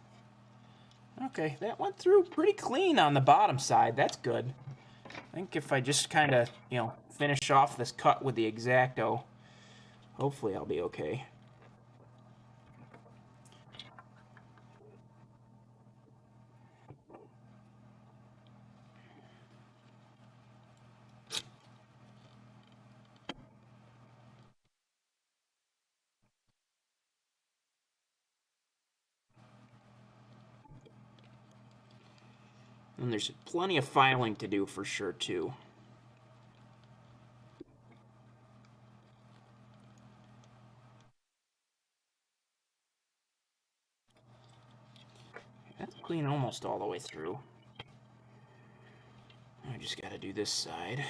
S1: Okay, that went through pretty clean on the bottom side. That's good. I think if I just kind of, finish off this cut with the X-Acto, hopefully I'll be okay. And there's plenty of filing to do for sure, too. That's clean almost all the way through. I just gotta do this side.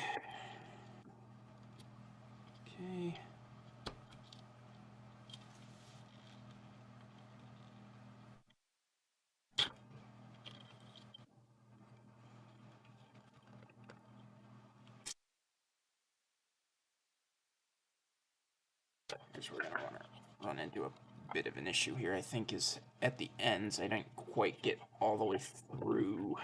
S1: Okay. Because we're gonna run into a bit of an issue here, I think, is at the ends. I didn't quite get all the way through.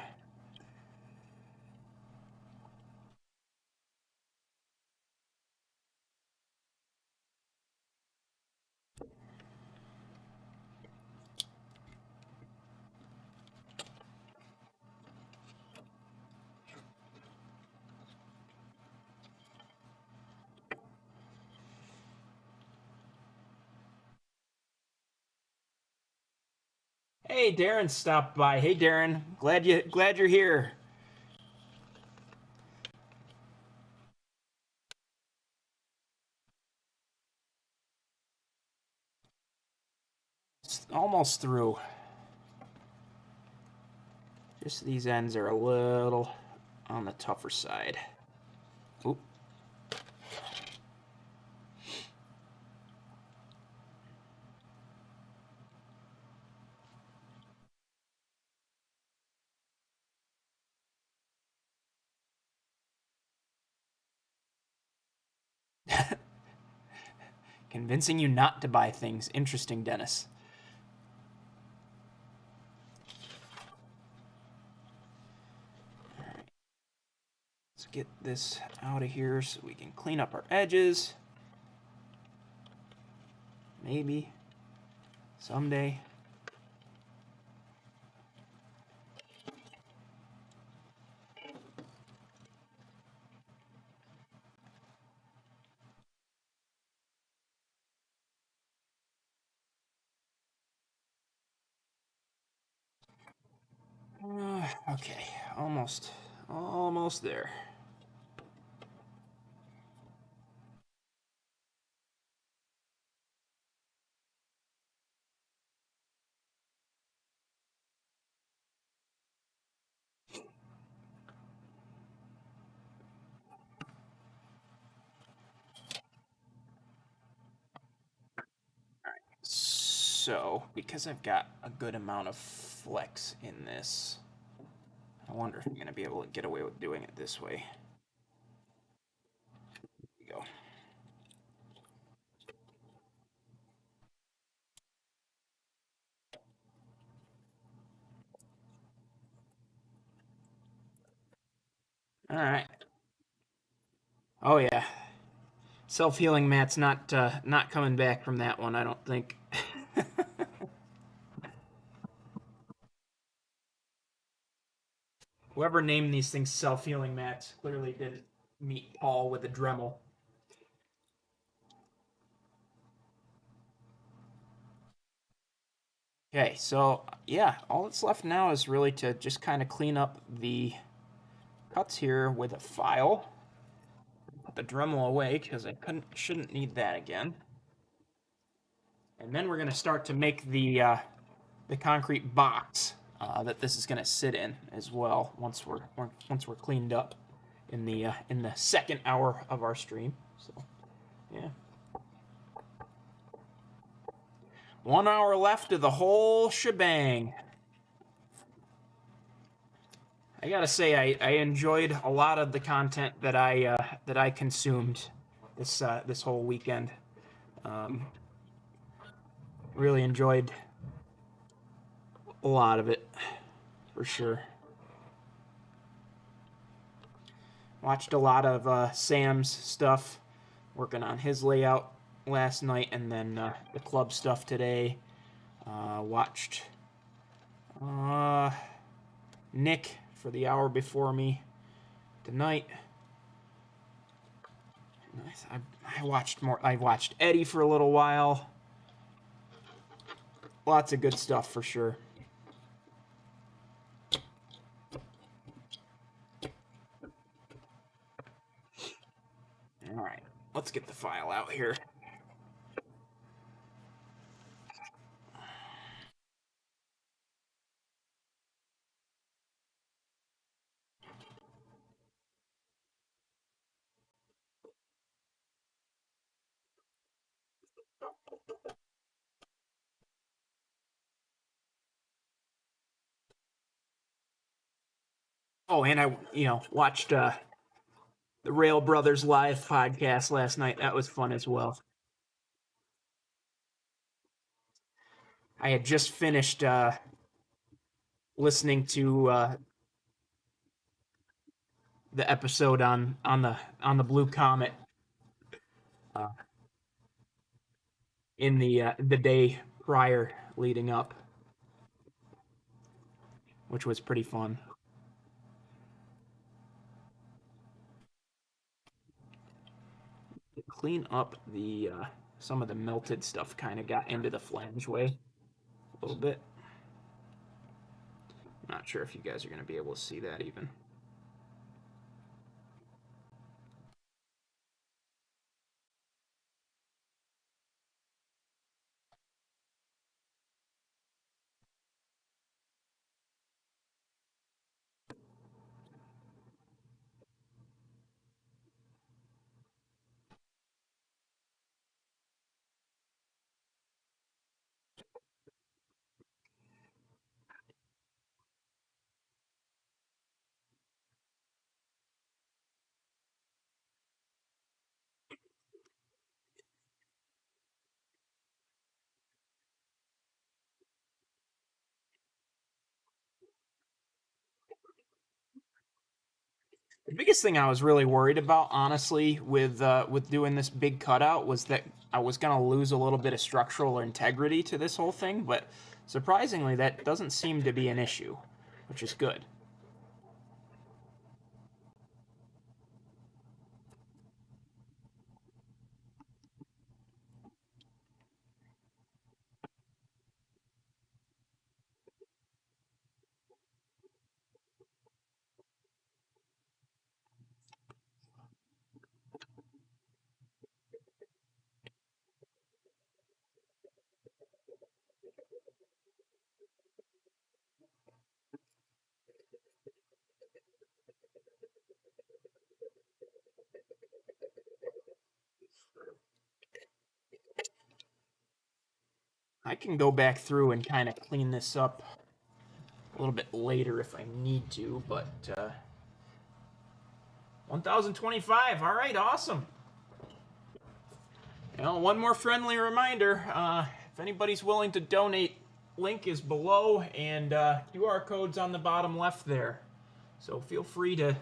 S1: Hey, Darren stopped by. Hey, Darren, glad you're here. It's almost through. Just these ends are a little on the tougher side. Oop. Convincing you not to buy things. Interesting, Dennis. Let's get this out of here so we can clean up our edges. Maybe. Someday. Okay, almost there. So, because I've got a good amount of flex in this, I wonder if I'm going to be able to get away with doing it this way. Here we go. All right. Oh yeah. Self-healing Matt's not coming back from that one, I don't think. Whoever named these things self-healing mats clearly didn't meet Paul with a Dremel. Okay, so yeah, all that's left now is really to just kind of clean up the cuts here with a file. the Dremel away because I shouldn't need that again. And then we're going to start to make the concrete box that this is going to sit in as well once we're cleaned up in the second hour of our stream. So, yeah. 1 hour left of the whole shebang. I gotta say, I enjoyed a lot of the content that I consumed this whole weekend. Really enjoyed a lot of it, for sure. Watched a lot of Sam's stuff, working on his layout last night, and then the club stuff today. Watched Nick for the hour before me tonight. I watched more. I watched Eddie for a little while. Lots of good stuff for sure. All right, let's get the file out here. Oh, and I, watched the Rail Brothers live podcast last night. That was fun as well. I had just finished listening to the episode on the Blue Comet uh, in the day prior leading up, which was pretty fun. Clean up the some of the melted stuff kind of got into the flangeway a little bit. Not sure if you guys are going to be able to see that even. The biggest thing I was really worried about, honestly, with doing this big cutout was that I was gonna lose a little bit of structural integrity to this whole thing, but surprisingly, that doesn't seem to be an issue, which is good. I can go back through and kind of clean this up a little bit later if I need to, but 1025. All right, awesome. One more friendly reminder: if anybody's willing to donate, link is below, and QR code's on the bottom left there. So feel free to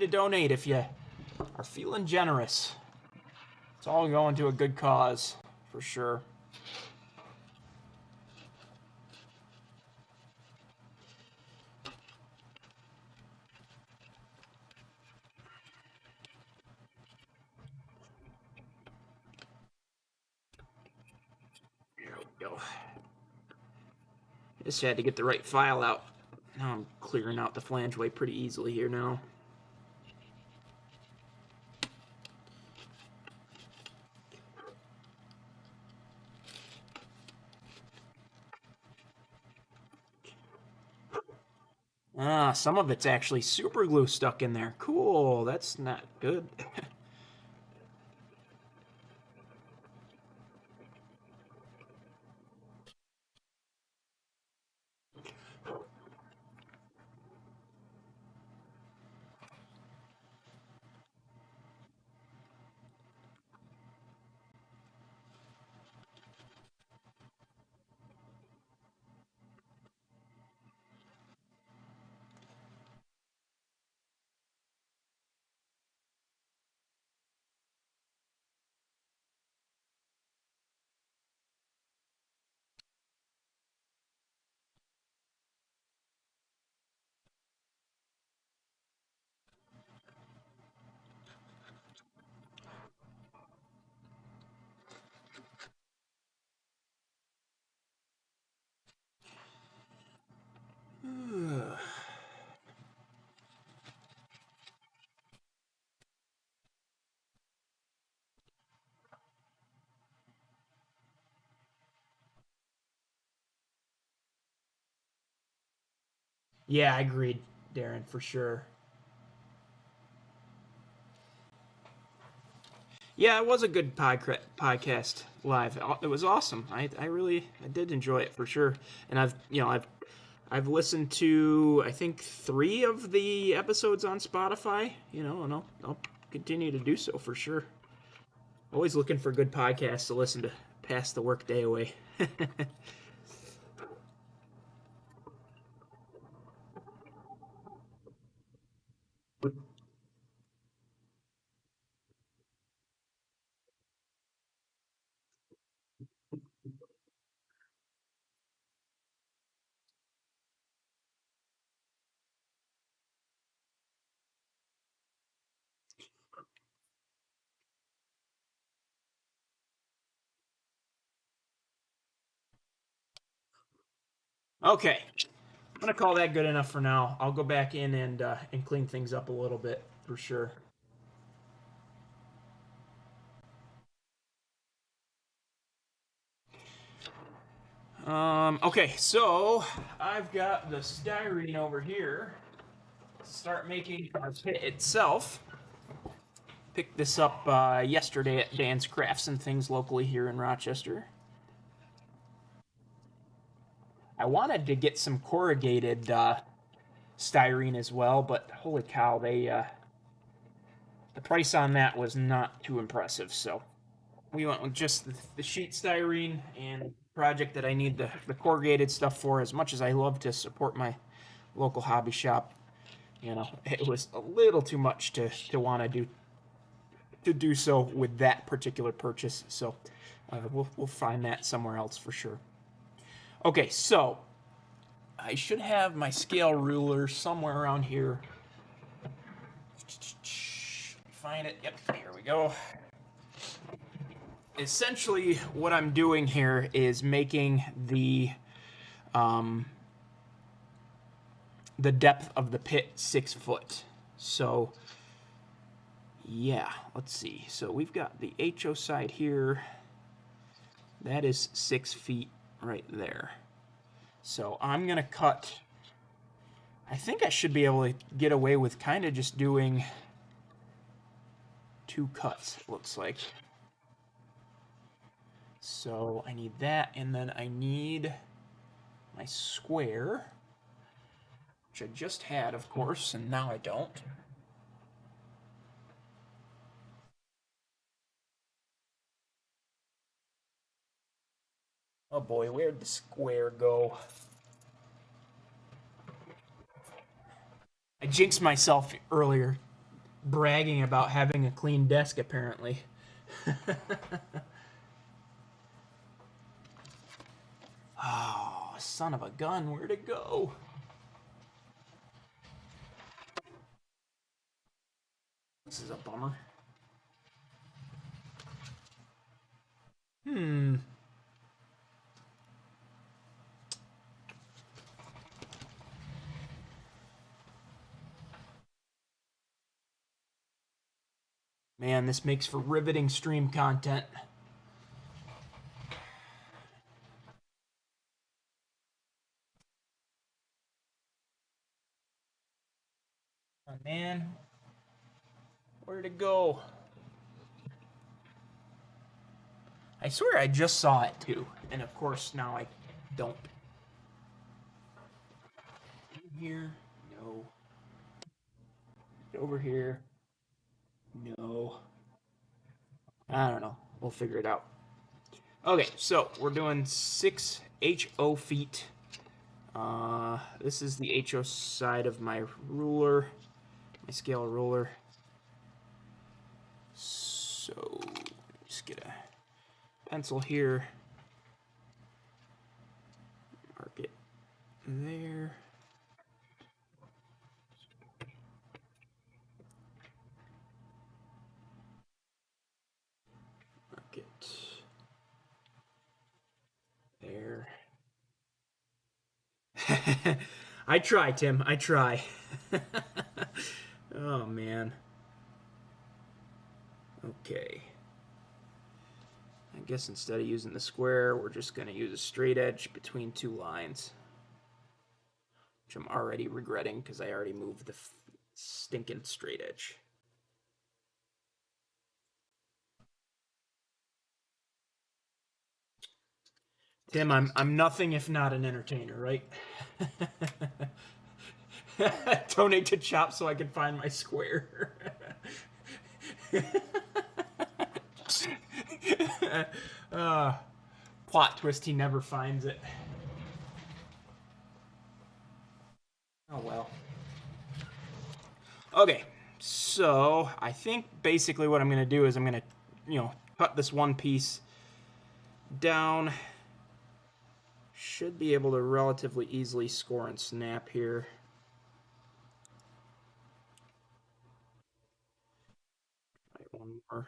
S1: donate if you are feeling generous. It's all going to a good cause, for sure. There we go. Just had to get the right file out. Now I'm clearing out the flangeway pretty easily here now. Ah, some of it's actually super glue stuck in there. Cool. That's not good. Yeah, I agreed, Darren, for sure. Yeah, it was a good podcast live. It was awesome. I really I did enjoy it for sure. And I've listened to I think 3 of the episodes on Spotify. And I'll continue to do so for sure. Always looking for good podcasts to listen to pass the workday away. Okay, I'm gonna call that good enough for now. I'll go back in and clean things up a little bit for sure. Okay, so I've got the styrene over here. Start making our pit itself. Picked this up yesterday at Dan's Crafts and Things locally here in Rochester. I wanted to get some corrugated styrene as well, but holy cow, the price on that was not too impressive. So we went with just the sheet styrene and project that I need the corrugated stuff for. As much as I love to support my local hobby shop, it was a little too much to want to do so with that particular purchase. So we'll find that somewhere else for sure. Okay, so I should have my scale ruler somewhere around here. Find it. Yep, here we go. Essentially, what I'm doing here is making um, the depth of the pit 6 foot. So yeah, let's see. So we've got the HO side here. That is 6 feet right there. So I'm gonna cut. I think I should be able to get away with kind of just doing 2 cuts. It looks like. So I need that, and then I need my square, which I just had, of course, and now I don't. Oh boy, where'd the square go? I jinxed myself earlier, bragging about having a clean desk, apparently. Oh, son of a gun, where'd it go? This is a bummer. Hmm. Man, this makes for riveting stream content. on, man. Where'd it go? I swear I just saw it too. And of course now I don't. In here? No. Over here? No. I don't know. We'll figure it out. Okay, so we're doing 6 HO feet. This is the HO side of my ruler, my scale ruler. So just get a pencil here. Mark it there. Mark it there. I try, Tim. I try. Oh, man. Okay. I guess instead of using the square, we're just going to use a straight edge between two lines. Which I'm already regretting because I already moved the stinking straight edge. Tim, I'm nothing if not an entertainer, right? Donate to Chop so I can find my square. uh, Plot twist, he never finds it. Oh well. Okay, so I think basically what I'm going to do is I'm going to, cut this one piece down. Should be able to relatively easily score and snap here. Right, one more.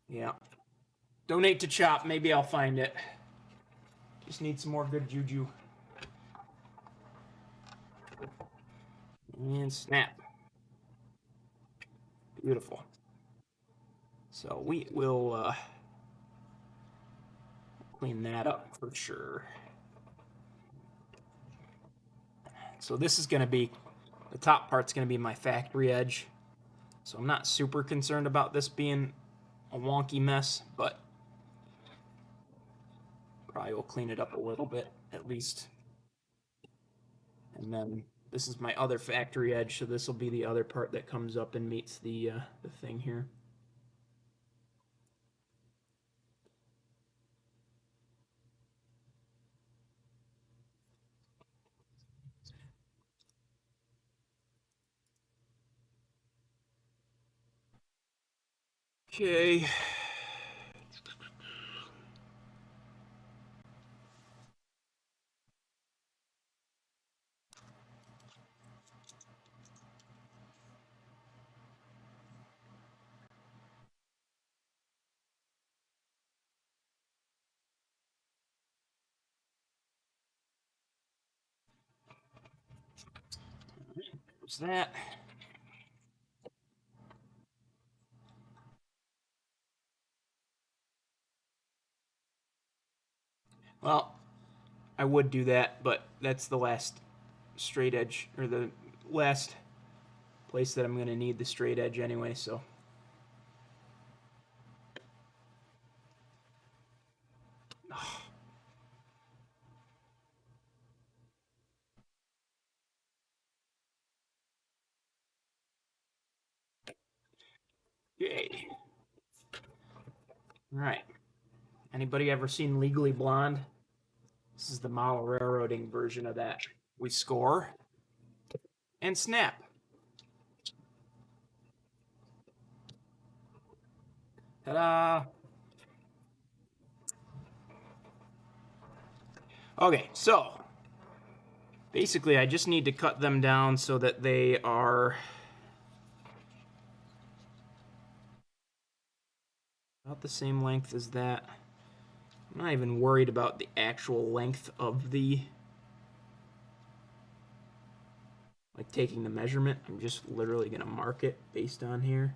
S1: Yeah. Donate to Chop. Maybe I'll find it. Just need some more good juju. And snap. Beautiful. So we will clean that up for sure. So this is going to be, the top part's going to be my factory edge. So I'm not super concerned about this being a wonky mess, but probably will clean it up a little bit at least. And then this is my other factory edge, so this will be the other part that comes up and meets the thing here. Okay. What's that? Well, I would do that, but that's the last straight edge, or the last place that I'm going to need the straight edge anyway, so. Okay. All right. Anybody ever seen Legally Blonde? This is the model railroading version of that. We score and snap. Ta-da! Okay, so basically I just need to cut them down so that they are about the same length as that. I'm not even worried about the actual length of the, like, taking the measurement. I'm just literally going to mark it based on here.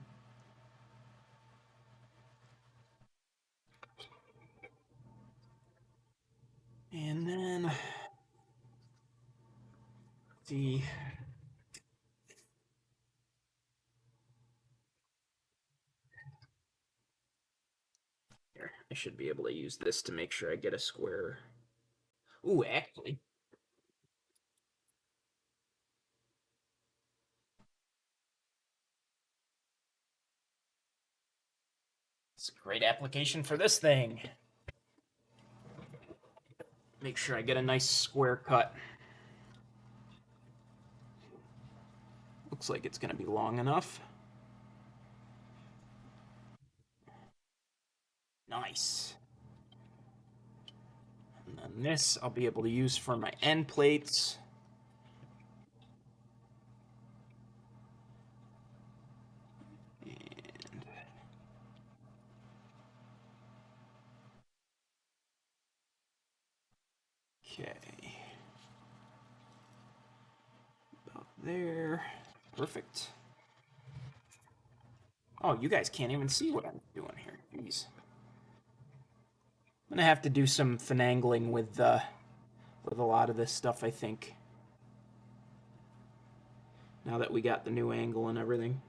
S1: I should be able to use this to make sure I get a square. Ooh, actually, it's a great application for this thing. Make sure I get a nice square cut. Looks like it's going to be long enough. Nice. And then this I'll be able to use for my end plates. And okay. About there. Perfect. Oh, you guys can't even see what I'm doing here. Jeez. I'm gonna have to do some finagling with a lot of this stuff, I think. Now that we got the new angle and everything.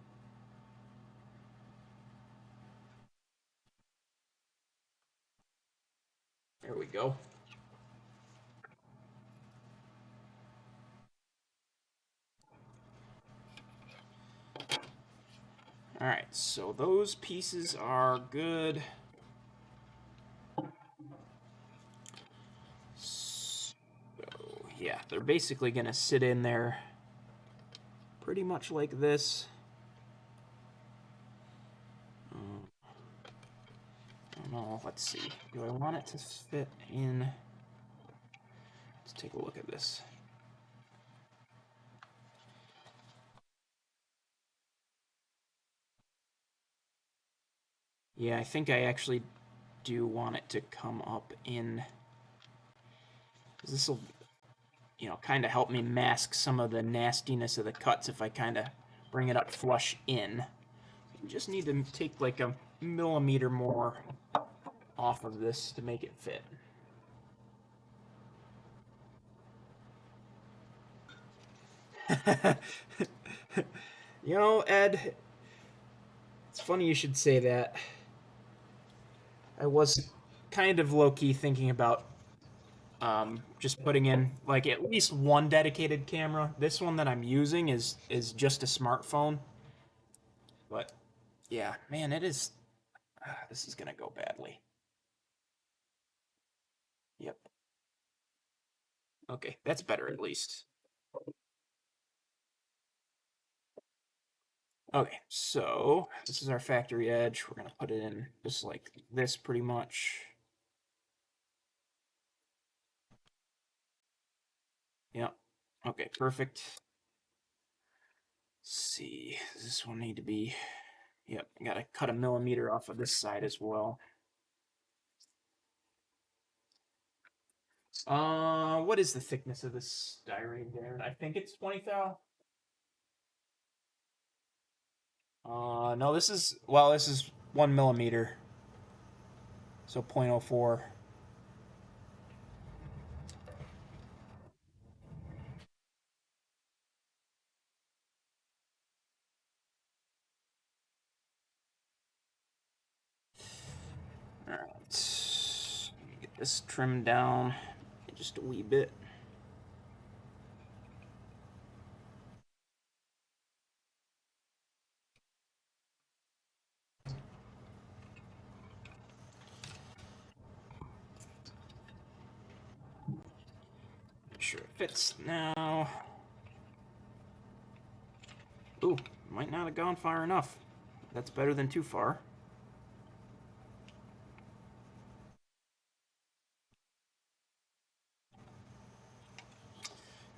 S1: There we go. Alright, so those pieces are good. So, yeah, they're basically going to sit in there pretty much like this. I don't know, let's see. Do I want it to fit in? Let's take a look at this. Yeah, I think I actually do want it to come up in. This will, kind of help me mask some of the nastiness of the cuts if I kind of bring it up flush in. You just need to take like a millimeter more off of this to make it fit. Ed, it's funny you should say that. I was kind of low key thinking about just putting in like at least one dedicated camera. This one that I'm using is just a smartphone, but yeah, man, it is. This is gonna go badly. Yep. Okay, that's better at least. Okay, so this is our factory edge. We're gonna put it in just like this, pretty much. Yep. Okay, perfect. Let's see. Does this one need to be? Yep. Gotta cut a millimeter off of this side as well. What is the thickness of this styrene there? I think it's 20 thou. No, this is 1 millimeter, so 0.04. All right, let me get this trimmed down just a wee bit. Make sure it fits now. Ooh, might not have gone far enough. That's better than too far.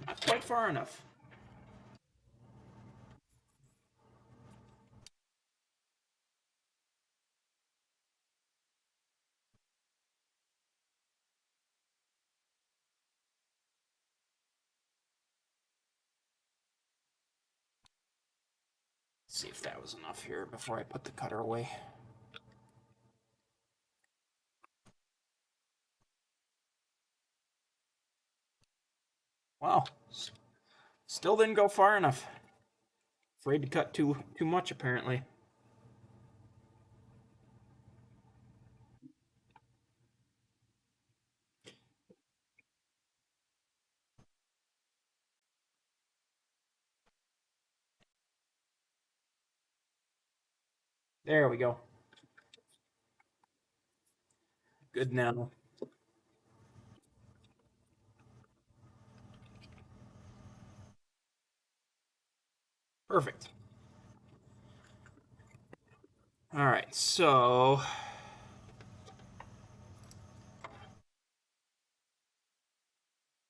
S1: Not quite far enough. Let's see if that was enough here before I put the cutter away. Wow, still didn't go far enough. Afraid to cut too much apparently. There we go. Good now. Perfect. All right, so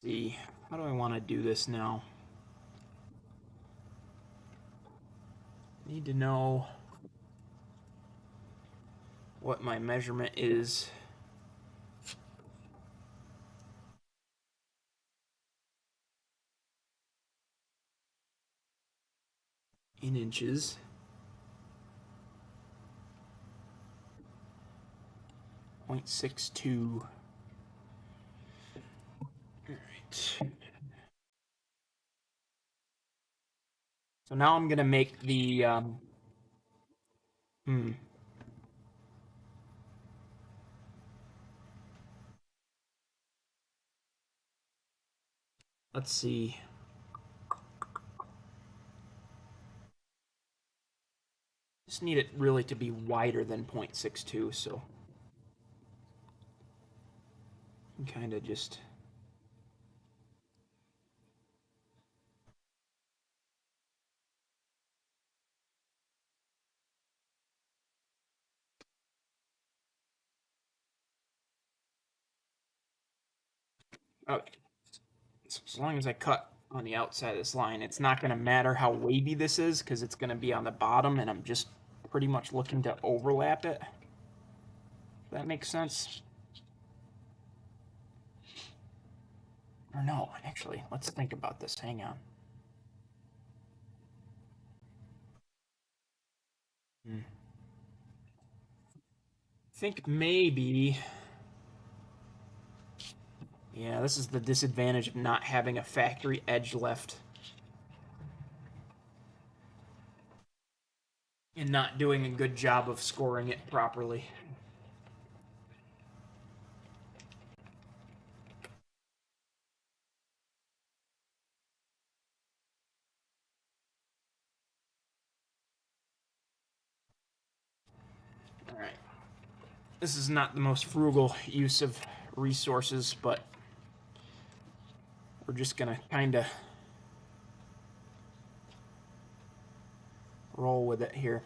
S1: see, how do I want to do this now? Need to know what my measurement is in inches. 0.62. All right. So now I'm gonna make the hmm. Let's see. Just need it really to be wider than 0.62, so kind of just. Okay. So as long as I cut on the outside of this line, it's not going to matter how wavy this is because it's going to be on the bottom, and I'm just pretty much looking to overlap it. That makes sense. Or no, actually, let's think about this. Hang on. Hmm. Think maybe. Yeah, this is the disadvantage of not having a factory edge left and not doing a good job of scoring it properly. All right. This is not the most frugal use of resources, but we're just gonna kind of roll with it here.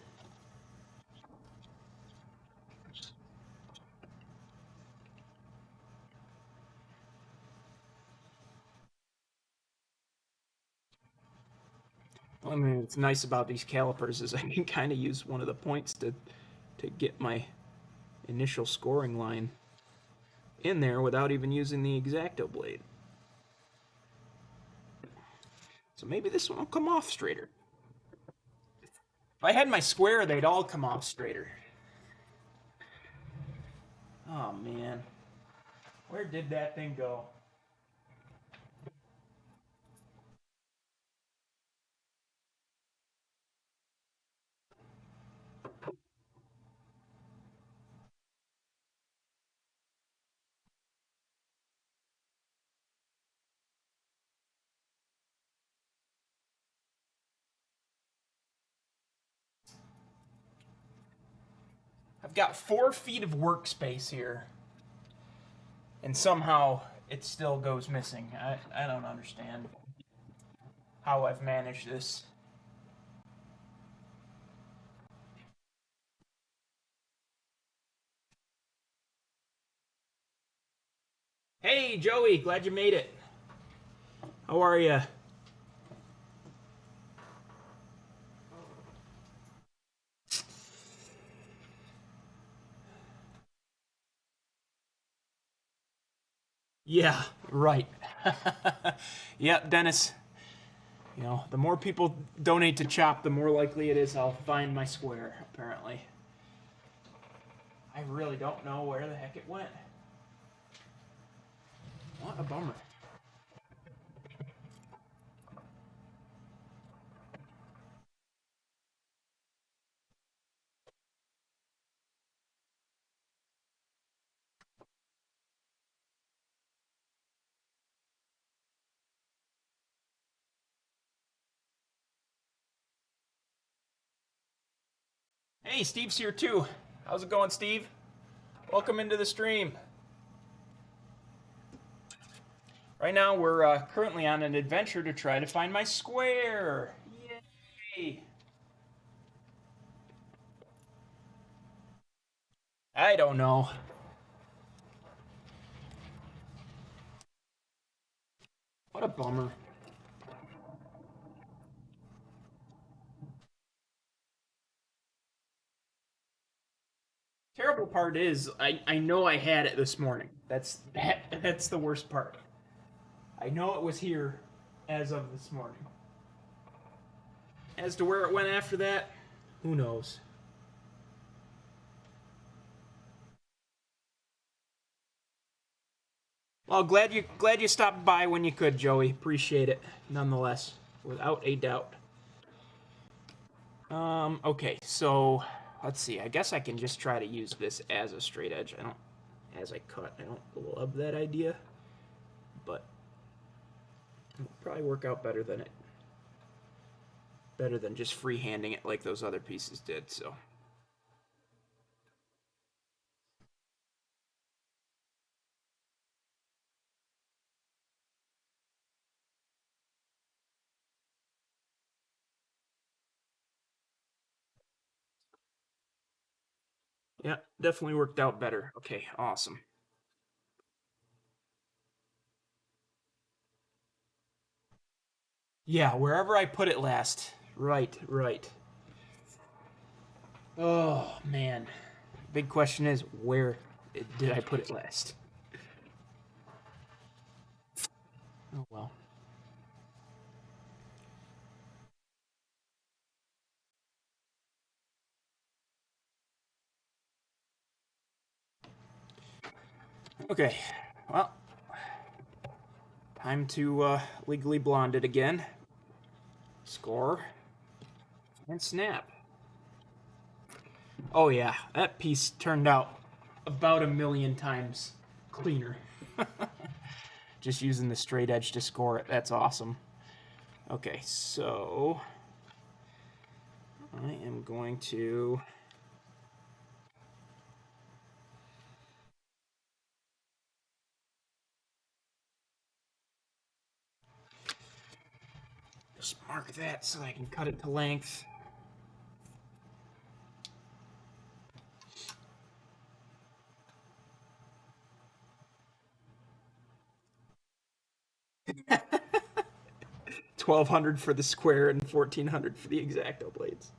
S1: I mean, what's nice about these calipers is I can kind of use one of the points to get my initial scoring line in there without even using the X-Acto blade. So maybe this one will come off straighter. If I had my square, they'd all come off straighter. Oh man, where did that thing go? I've got 4 feet of workspace here, and somehow it still goes missing. I don't understand how I've managed this. Hey, Joey, glad you made it. How are you? Yeah, right. Yeah, Dennis. You know, the more people donate to Chop, the more likely it is I'll find my square, apparently. I really don't know where the heck it went. What a bummer. Hey, Steve's here too. How's it going, Steve? Welcome into the stream. Right now, we're currently on an adventure to try to find my square. Yay! I don't know. What a bummer. Terrible part is, I know I had it this morning. That's the worst part. I know it was here as of this morning. As to where it went after that, who knows? Well, glad you stopped by when you could, Joey. Appreciate it, nonetheless, without a doubt. Okay, so let's see. I guess I can just try to use this as a straight edge. I don't, as I cut. I don't love that idea, but it'll probably work out better than just freehanding it like those other pieces did. So yeah, definitely worked out better. Okay, awesome. Yeah, wherever I put it last. Right, right. Oh man, big question is where did I put it last? Oh well. Okay, well, time to legally blonde it again. Score and snap. Oh yeah, that piece turned out about a million times cleaner. Just using the straight edge to score it. That's awesome. Okay, so I am going to just mark that so I can cut it to length. $1,200 for the square and $1,400 for the exacto blades.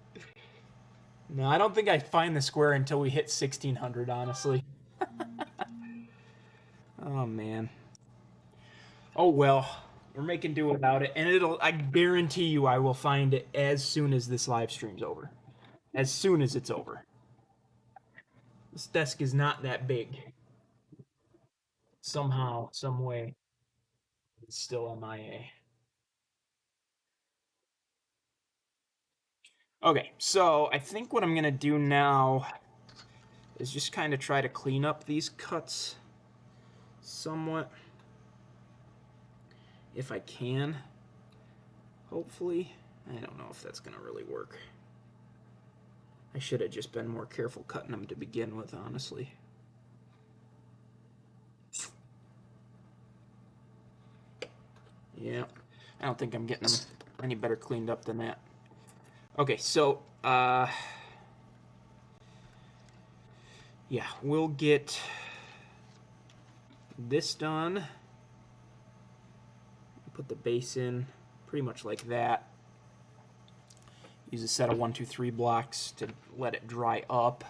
S1: No, I don't think I find the square until we hit 1,600. Honestly. Oh man. Oh well. We're making do without it, and I guarantee you I will find it as soon as this live stream's over. As soon as it's over. This desk is not that big. Somehow, some way, it's still MIA. Okay, so I think what I'm gonna do now is just kind of try to clean up these cuts somewhat, if I can. Hopefully. I don't know if that's gonna really work. I should have just been more careful cutting them to begin with, honestly. Yeah, I don't think I'm getting them any better cleaned up than that. Okay, so, yeah, we'll get this done. Put the base in pretty much like that. Use a set of 1, 2, 3 blocks to let it dry up.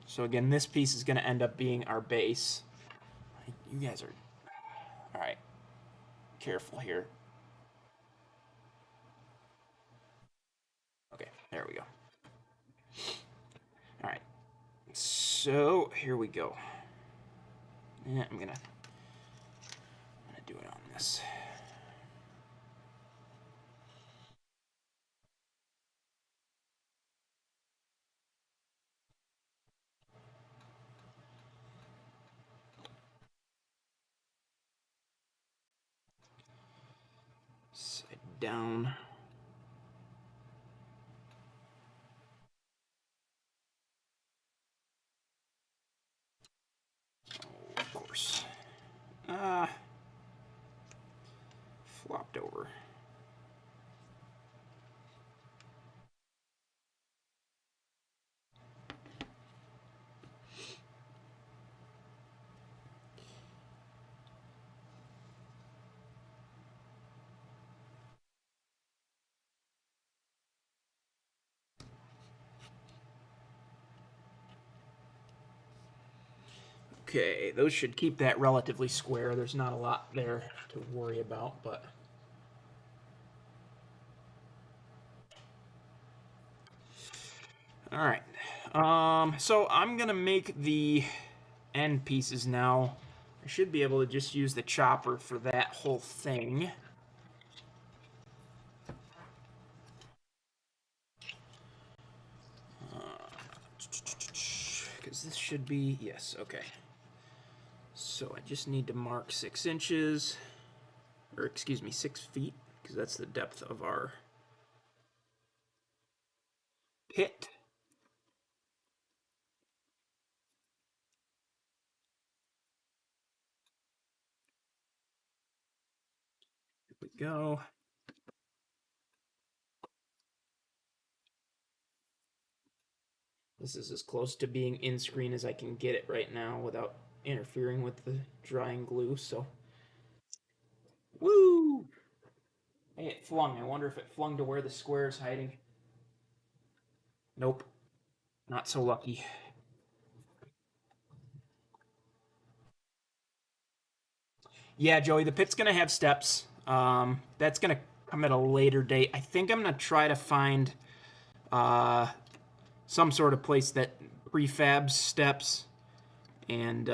S1: So again, this piece is going to end up being our base. You guys are... Alright. Careful here. Okay, there we go. Alright. So, here we go. Yeah, I'm gonna do it on this. Side down. Uh, flopped over. Okay, those should keep that relatively square. There's not a lot there to worry about, but all right. So I'm gonna make the end pieces now. I should be able to just use the chopper for that whole thing. Because this should be, yes, okay. So I just need to mark 6 inches, or excuse me, 6 feet, because that's the depth of our pit. Here we go. This is as close to being in screen as I can get it right now without interfering with the drying glue, so. Woo! Hey, it flung. I wonder if it flung to where the square is hiding. Nope. Not so lucky. Yeah, Joey, the pit's gonna have steps. That's gonna come at a later date. I think I'm gonna try to find uh, some sort of place that prefabs steps, and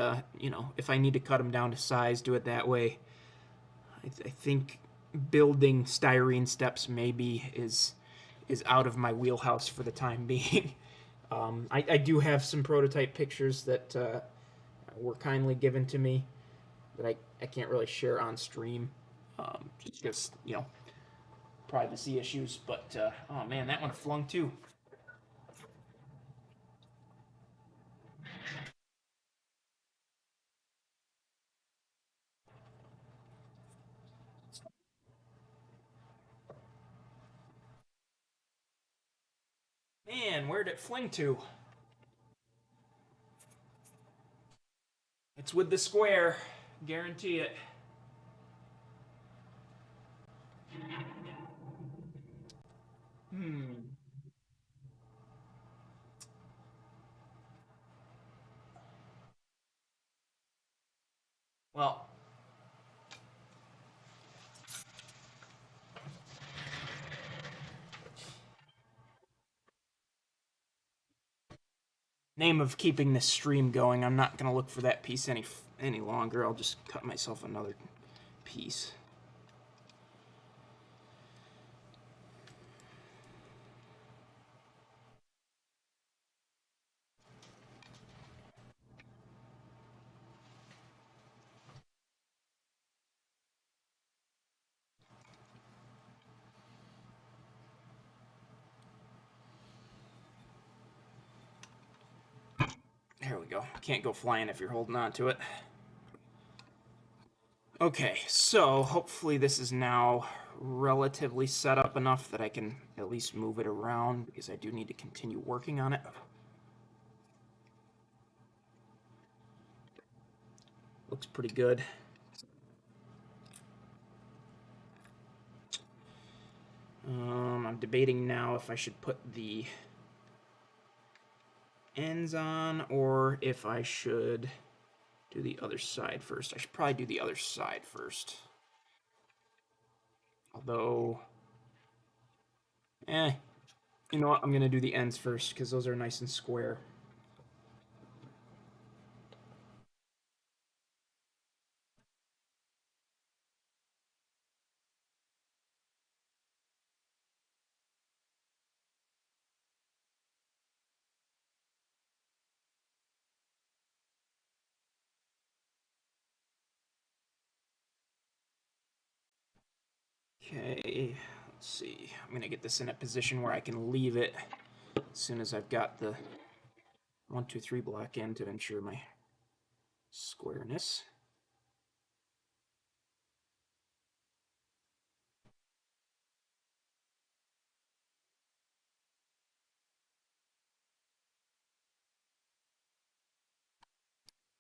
S1: if I need to cut them down to size, do it that way. I think building styrene steps maybe is out of my wheelhouse for the time being. I do have some prototype pictures that were kindly given to me that I can't really share on stream, just because privacy issues. But oh man, that one flung too. Man, where'd it fling to? It's with the square, guarantee it. Hmm. Well, name of keeping this stream going, I'm not gonna look for that piece any longer. I'll just cut myself another piece. There we go. Can't go flying if you're holding on to it. Okay, so hopefully this is now relatively set up enough that I can at least move it around because I do need to continue working on it. Looks pretty good. I'm debating now if I should put the ends on or if I should do the other side first. I should probably do the other side first. Although, eh, you know what? I'm gonna do the ends first because those are nice and square. Okay, let's see. I'm gonna get this in a position where I can leave it as soon as I've got the 1, 2, 3 block in to ensure my squareness.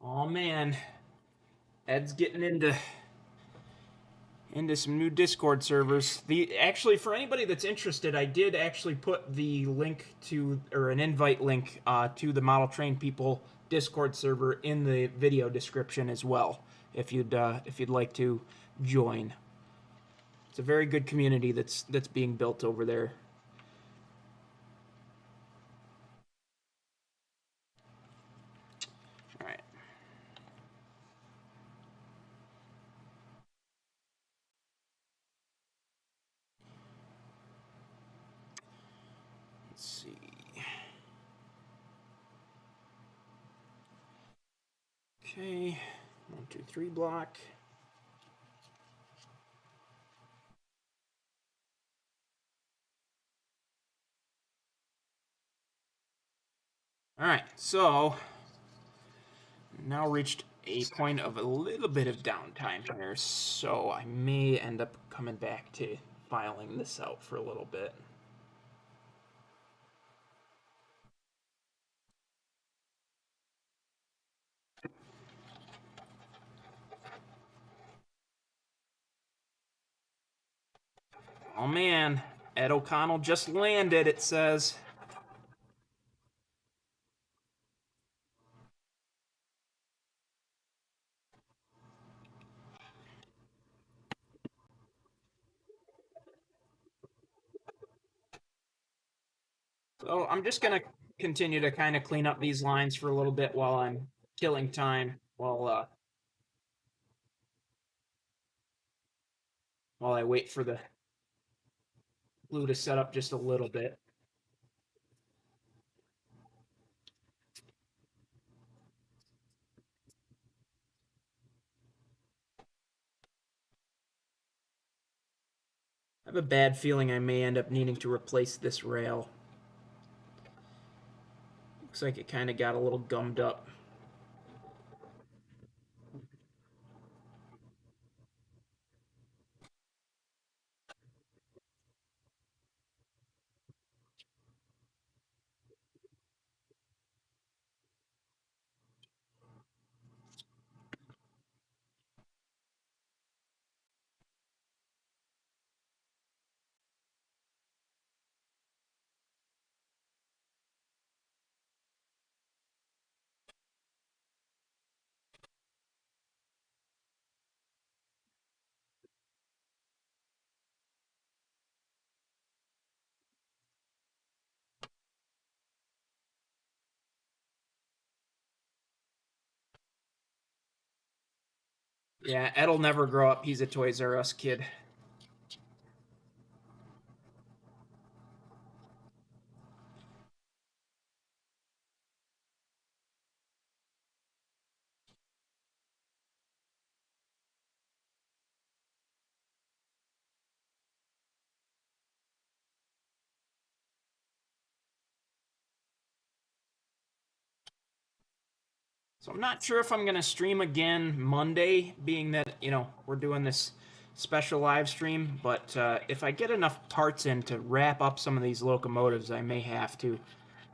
S1: Oh man, Ed's getting into some new Discord servers. The actually for anybody that's interested, I did actually put the link to or an invite link to the Model Train People Discord server in the video description as well. If you'd like to join, it's a very good community that's being built over there. All right, let's see. Okay, 1, 2, 3 block. All right, so now reached a point of a little bit of downtime here, so I may end up coming back to filing this out for a little bit. Oh man, Ed O'Connell just landed, it says. So I'm just going to continue to kind of clean up these lines for a little bit while I'm killing time, while I wait for the glue to set up just a little bit. I have a bad feeling I may end up needing to replace this rail. Looks like it kind of got a little gummed up. Yeah, Ed'll never grow up. He's a Toys R Us kid. So I'm not sure if I'm going to stream again Monday, being that, we're doing this special live stream, but if I get enough parts in to wrap up some of these locomotives, I may have to.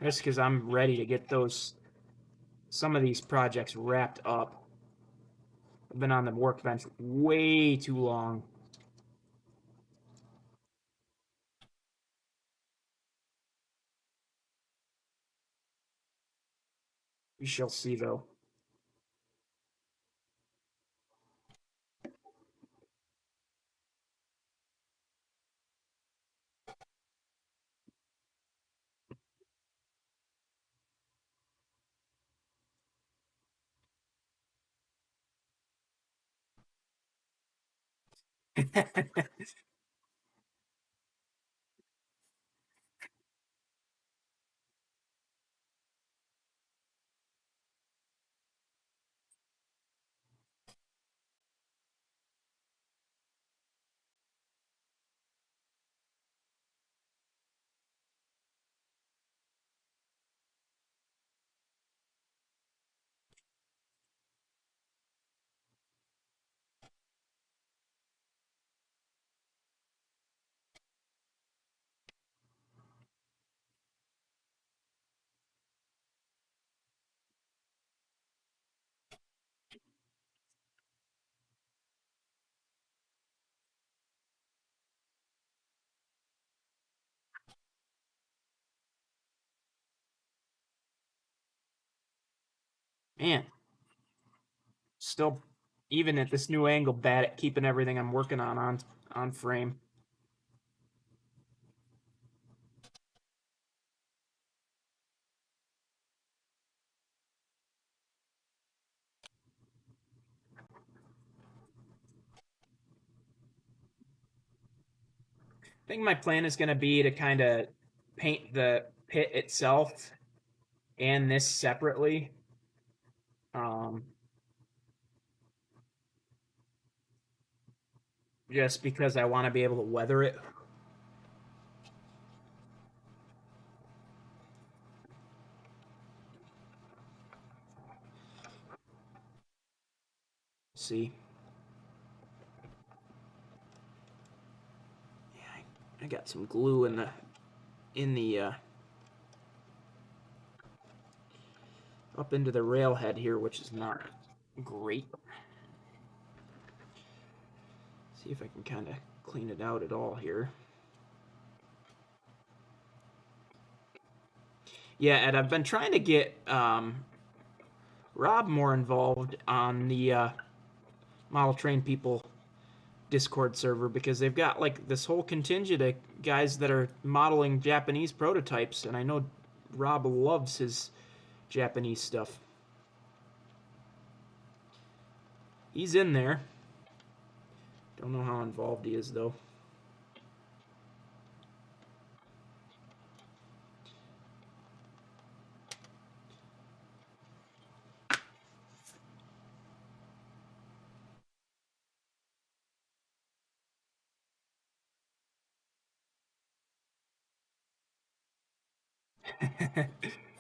S1: Just because I'm ready to get some of these projects wrapped up. I've been on the workbench way too long. We shall see, though. Man, still, even at this new angle, bad at keeping everything I'm working on frame. I think my plan is going to be to kind of paint the pit itself and this separately. Um, just because I want to be able to weather it. See, yeah, I got some glue in the up into the railhead here, which is not great. See if I can kind of clean it out at all here. Yeah, and I've been trying to get Rob more involved on the Model Train People Discord server because they've got like this whole contingent of guys that are modeling Japanese prototypes, and I know Rob loves his Japanese stuff. He's in there. Don't know how involved he is though.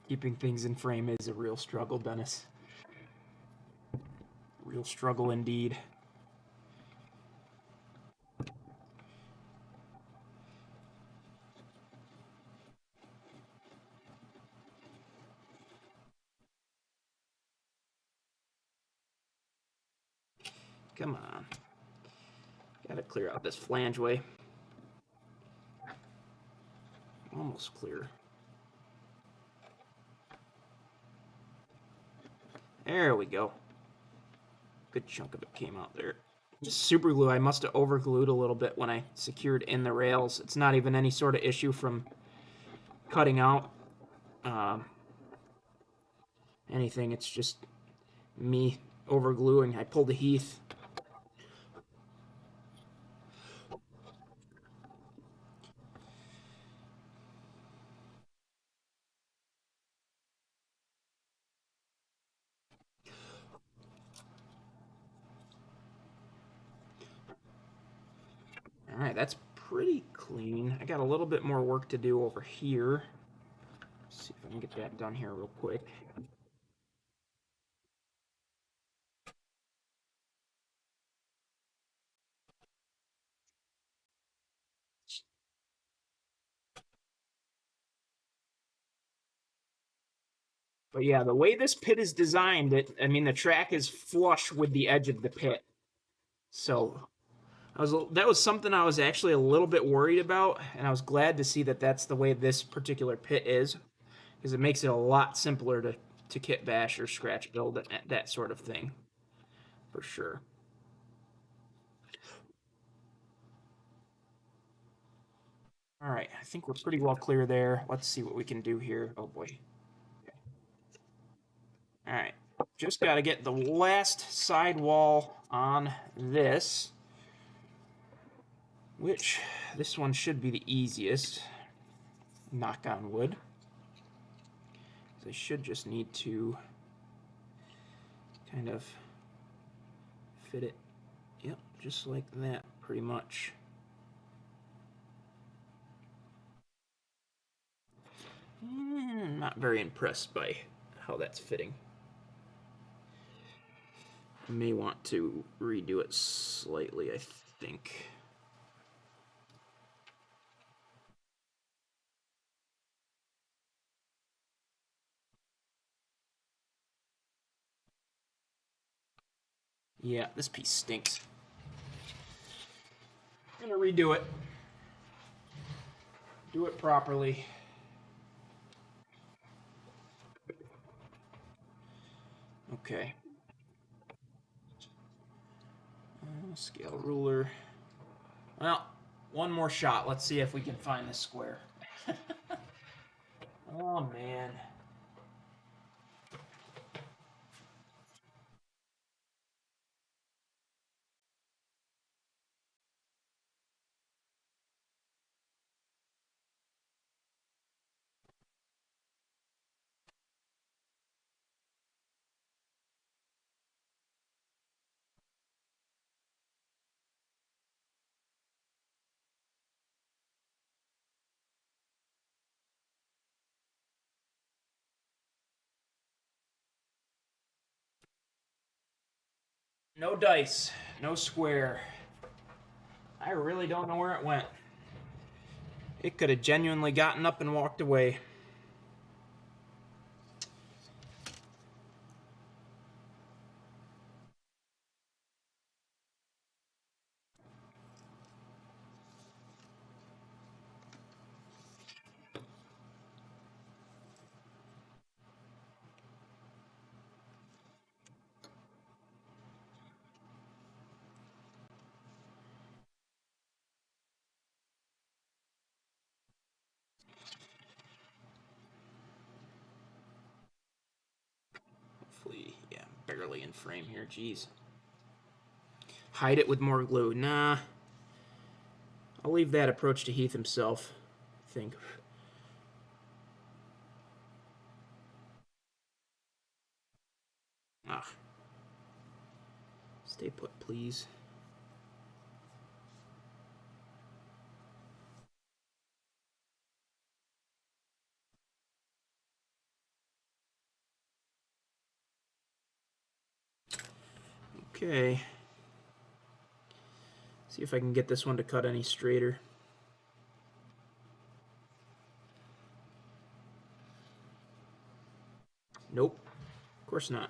S1: Keeping things in frame is a real struggle, Dennis. Real struggle indeed. Come on. Gotta clear out this flangeway. Almost clear. There we go. Good chunk of it came out there. Just super glue. I must have overglued a little bit when I secured in the rails. It's not even any sort of issue from cutting out anything. It's just me overgluing. I pulled a Heath. All right, that's pretty clean. I got a little bit more work to do over here. Let's see if I can get that done here real quick. But yeah, the way this pit is designed, I mean, the track is flush with the edge of the pit. So that was something I was actually a little bit worried about, and I was glad to see that that's the way this particular pit is, because it makes it a lot simpler to kit bash or scratch build that sort of thing, for sure. All right, I think we're pretty well clear there. Let's see what we can do here. Oh boy. All right, just got to get the last sidewall on this, which this one should be the easiest. Knock on wood. I should just need to kind of fit it, yep, just like that, pretty much. Not very impressed by how that's fitting. I may want to redo it slightly, I think. Yeah, this piece stinks. I'm gonna redo it. Do it properly. Okay. Scale ruler. Well, one more shot. Let's see if we can find this square. Oh, man. No dice. No square. I really don't know where it went. It could have genuinely gotten up and walked away. Hopefully, yeah, barely in frame here. Jeez. Hide it with more glue. Nah. I'll leave that approach to Heath himself, I think. Ah. Stay put, please. Okay. See if I can get this one to cut any straighter. Nope. Of course not.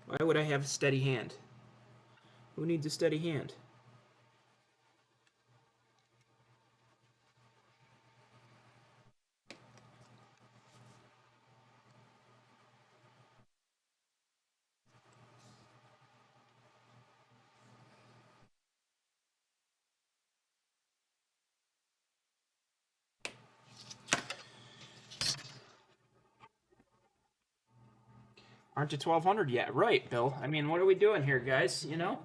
S1: Why would I have a steady hand? Who needs a steady hand? Aren't you 1200 yet? Right, Bill. I mean, what are we doing here, guys? You know?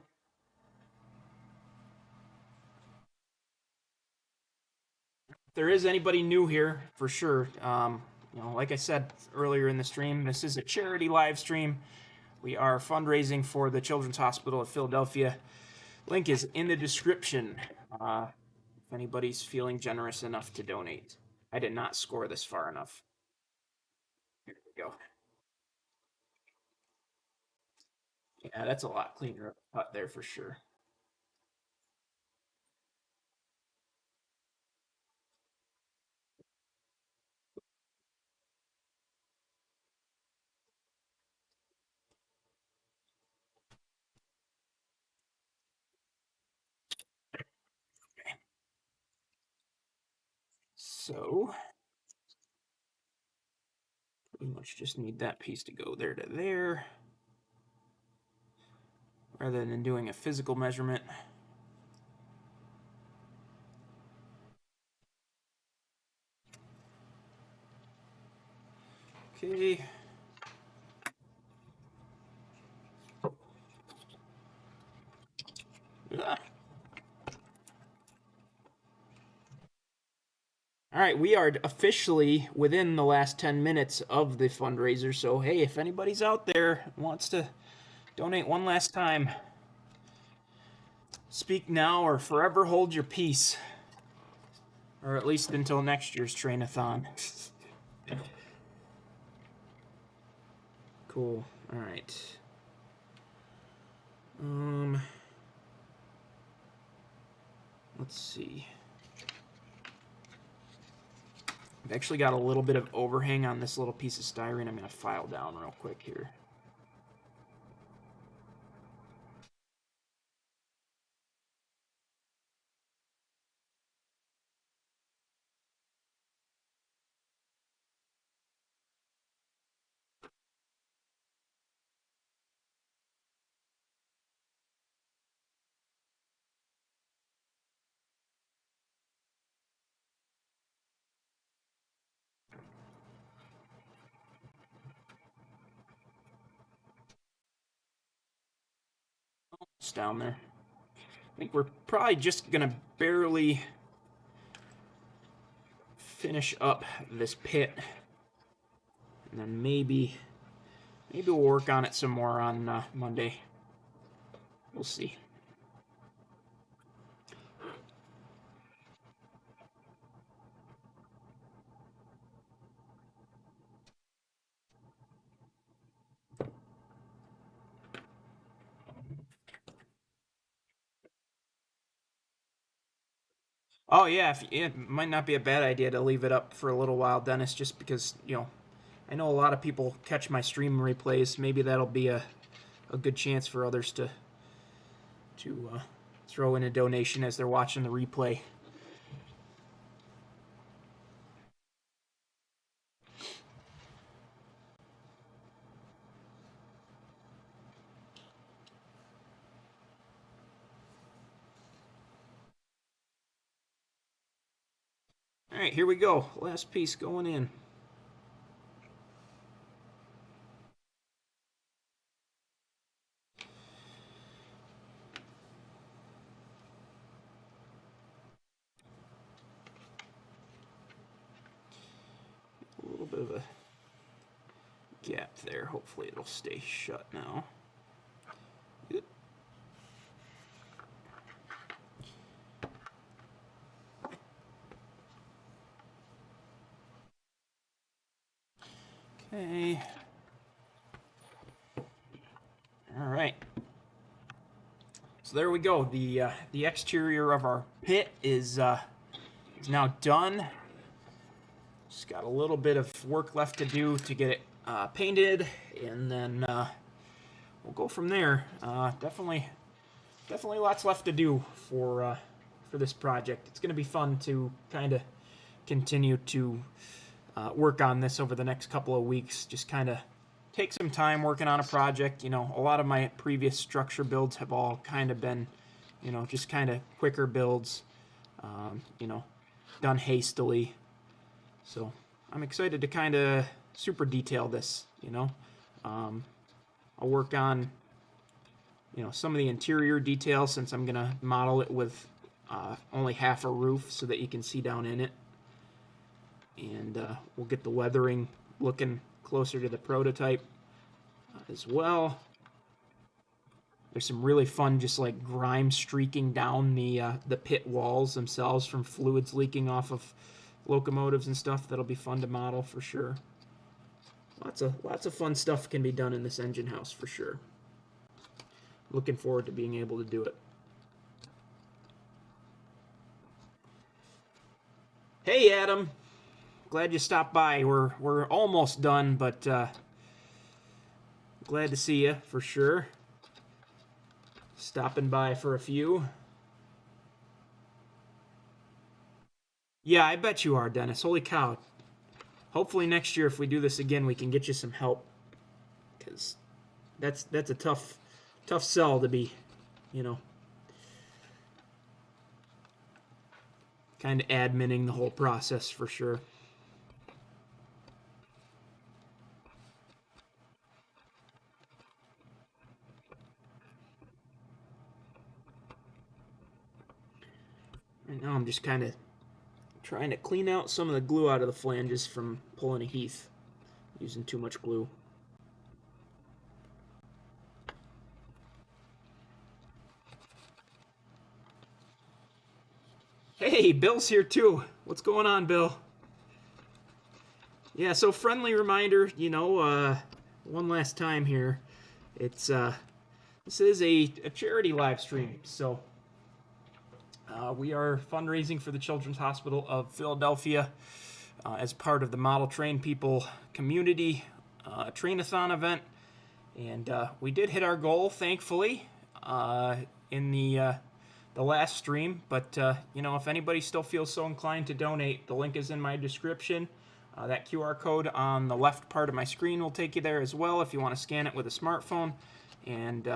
S1: If there is anybody new here, for sure, like I said earlier in the stream, this is a charity live stream. We are fundraising for the Children's Hospital of Philadelphia. Link is in the description if anybody's feeling generous enough to donate. I did not score this far enough. Here we go. Yeah, that's a lot cleaner cut there for sure. So, pretty much just need that piece to go there to there, rather than doing a physical measurement. Okay. Ah. All right, we are officially within the last 10 minutes of the fundraiser. So, hey, if anybody's out there wants to donate one last time, speak now or forever hold your peace. Or at least until next year's Train-A-Thon. Cool. All right. Let's see. I've actually got a little bit of overhang on this little piece of styrene. I'm going to file down real quick here. almost down there. I think we're probably just gonna barely finish up this pit, and then maybe we'll work on it some more on Monday. We'll see. Oh yeah, it might not be a bad idea to leave it up for a little while, Dennis, just because, I know a lot of people catch my stream replays. Maybe that'll be a good chance for others to throw in a donation as they're watching the replay. All right, here we go. Last piece going in. A little bit of a gap there. Hopefully it'll stay shut now. Good. Okay. All right. So there we go. The exterior of our pit is now done. Just got a little bit of work left to do to get it painted, and then we'll go from there. Definitely lots left to do for this project. It's going to be fun to kind of continue to work on this over the next couple of weeks. Just kind of take some time working on a project. A lot of my previous structure builds have all kind of been, just kind of quicker builds, done hastily. So I'm excited to kind of super detail this, I'll work on, some of the interior details, since I'm going to model it with only half a roof so that you can see down in it. And we'll get the weathering looking closer to the prototype as well. There's some really fun, just like grime streaking down the pit walls themselves from fluids leaking off of locomotives and stuff. That'll be fun to model for sure. Lots of fun stuff can be done in this engine house for sure. Looking forward to being able to do it. Hey Adam, glad you stopped by. We're almost done, but glad to see you for sure. Stopping by for a few. Yeah, I bet you are, Dennis. Holy cow. Hopefully next year, if we do this again, we can get you some help. Because that's a tough sell to be, kind of adminning the whole process for sure. Right now I'm just kind of trying to clean out some of the glue out of the flanges from pulling a Heath, using too much glue. Hey, Bill's here too. What's going on, Bill? Yeah, so friendly reminder, one last time here. It's this is a charity live stream, so we are fundraising for the Children's Hospital of Philadelphia as part of the Model Train People community Train-A-Thon event, and we did hit our goal, thankfully, in the last stream. But if anybody still feels so inclined to donate, the link is in my description. That QR code on the left part of my screen will take you there as well if you want to scan it with a smartphone. And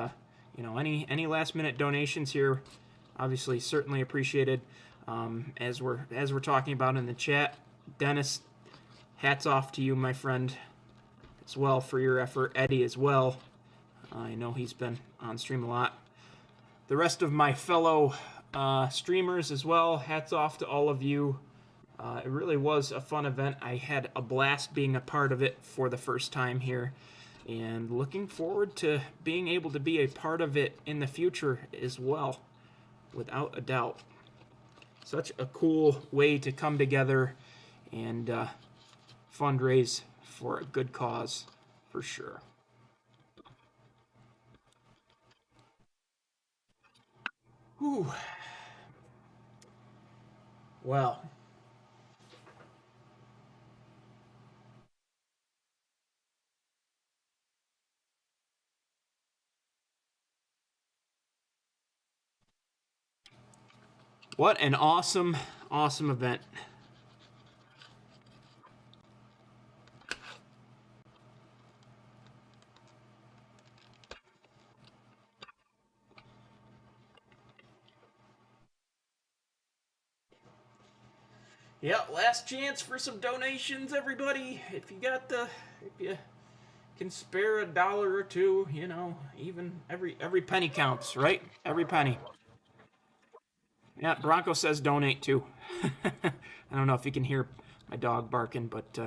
S1: any last minute donations here, obviously certainly appreciated. As we're talking about in the chat, Dennis, hats off to you, my friend, as well, for your effort. Eddie as well. I know he's been on stream a lot. the rest of my fellow streamers as well. Hats off to all of you. It really was a fun event. I had a blast being a part of it for the first time here, and looking forward to being able to be a part of it in the future as well, without a doubt. Such a cool way to come together and fundraise for a good cause, for sure. Whew. Well, what an awesome, awesome event. Yeah, last chance for some donations, everybody. If you got if you can spare a dollar or two, even every penny counts, right? Every penny. Yeah, Bronco says donate too. I don't know if you can hear my dog barking, but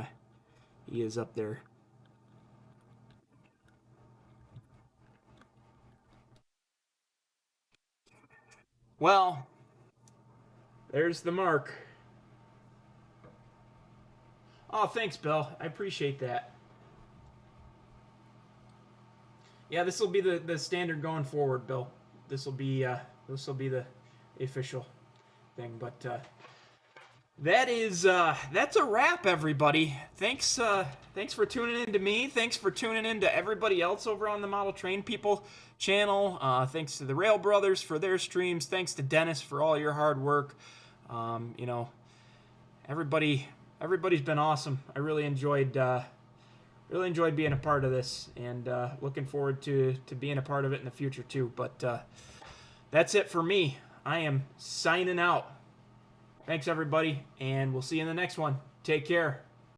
S1: he is up there. Well, there's the mark. Oh, thanks, Bill. I appreciate that. Yeah, this will be the standard going forward, Bill. This will be the official thing. But that's a wrap, everybody. Thanks for tuning in to me. Thanks for tuning in to everybody else over on the Model Train People channel. Thanks to the Rail Brothers for their streams. Thanks to Dennis for all your hard work. You know, everybody's been awesome. I really enjoyed being a part of this, and looking forward to being a part of it in the future too. But that's it for me. I am signing out. Thanks, everybody, and we'll see you in the next one. Take care.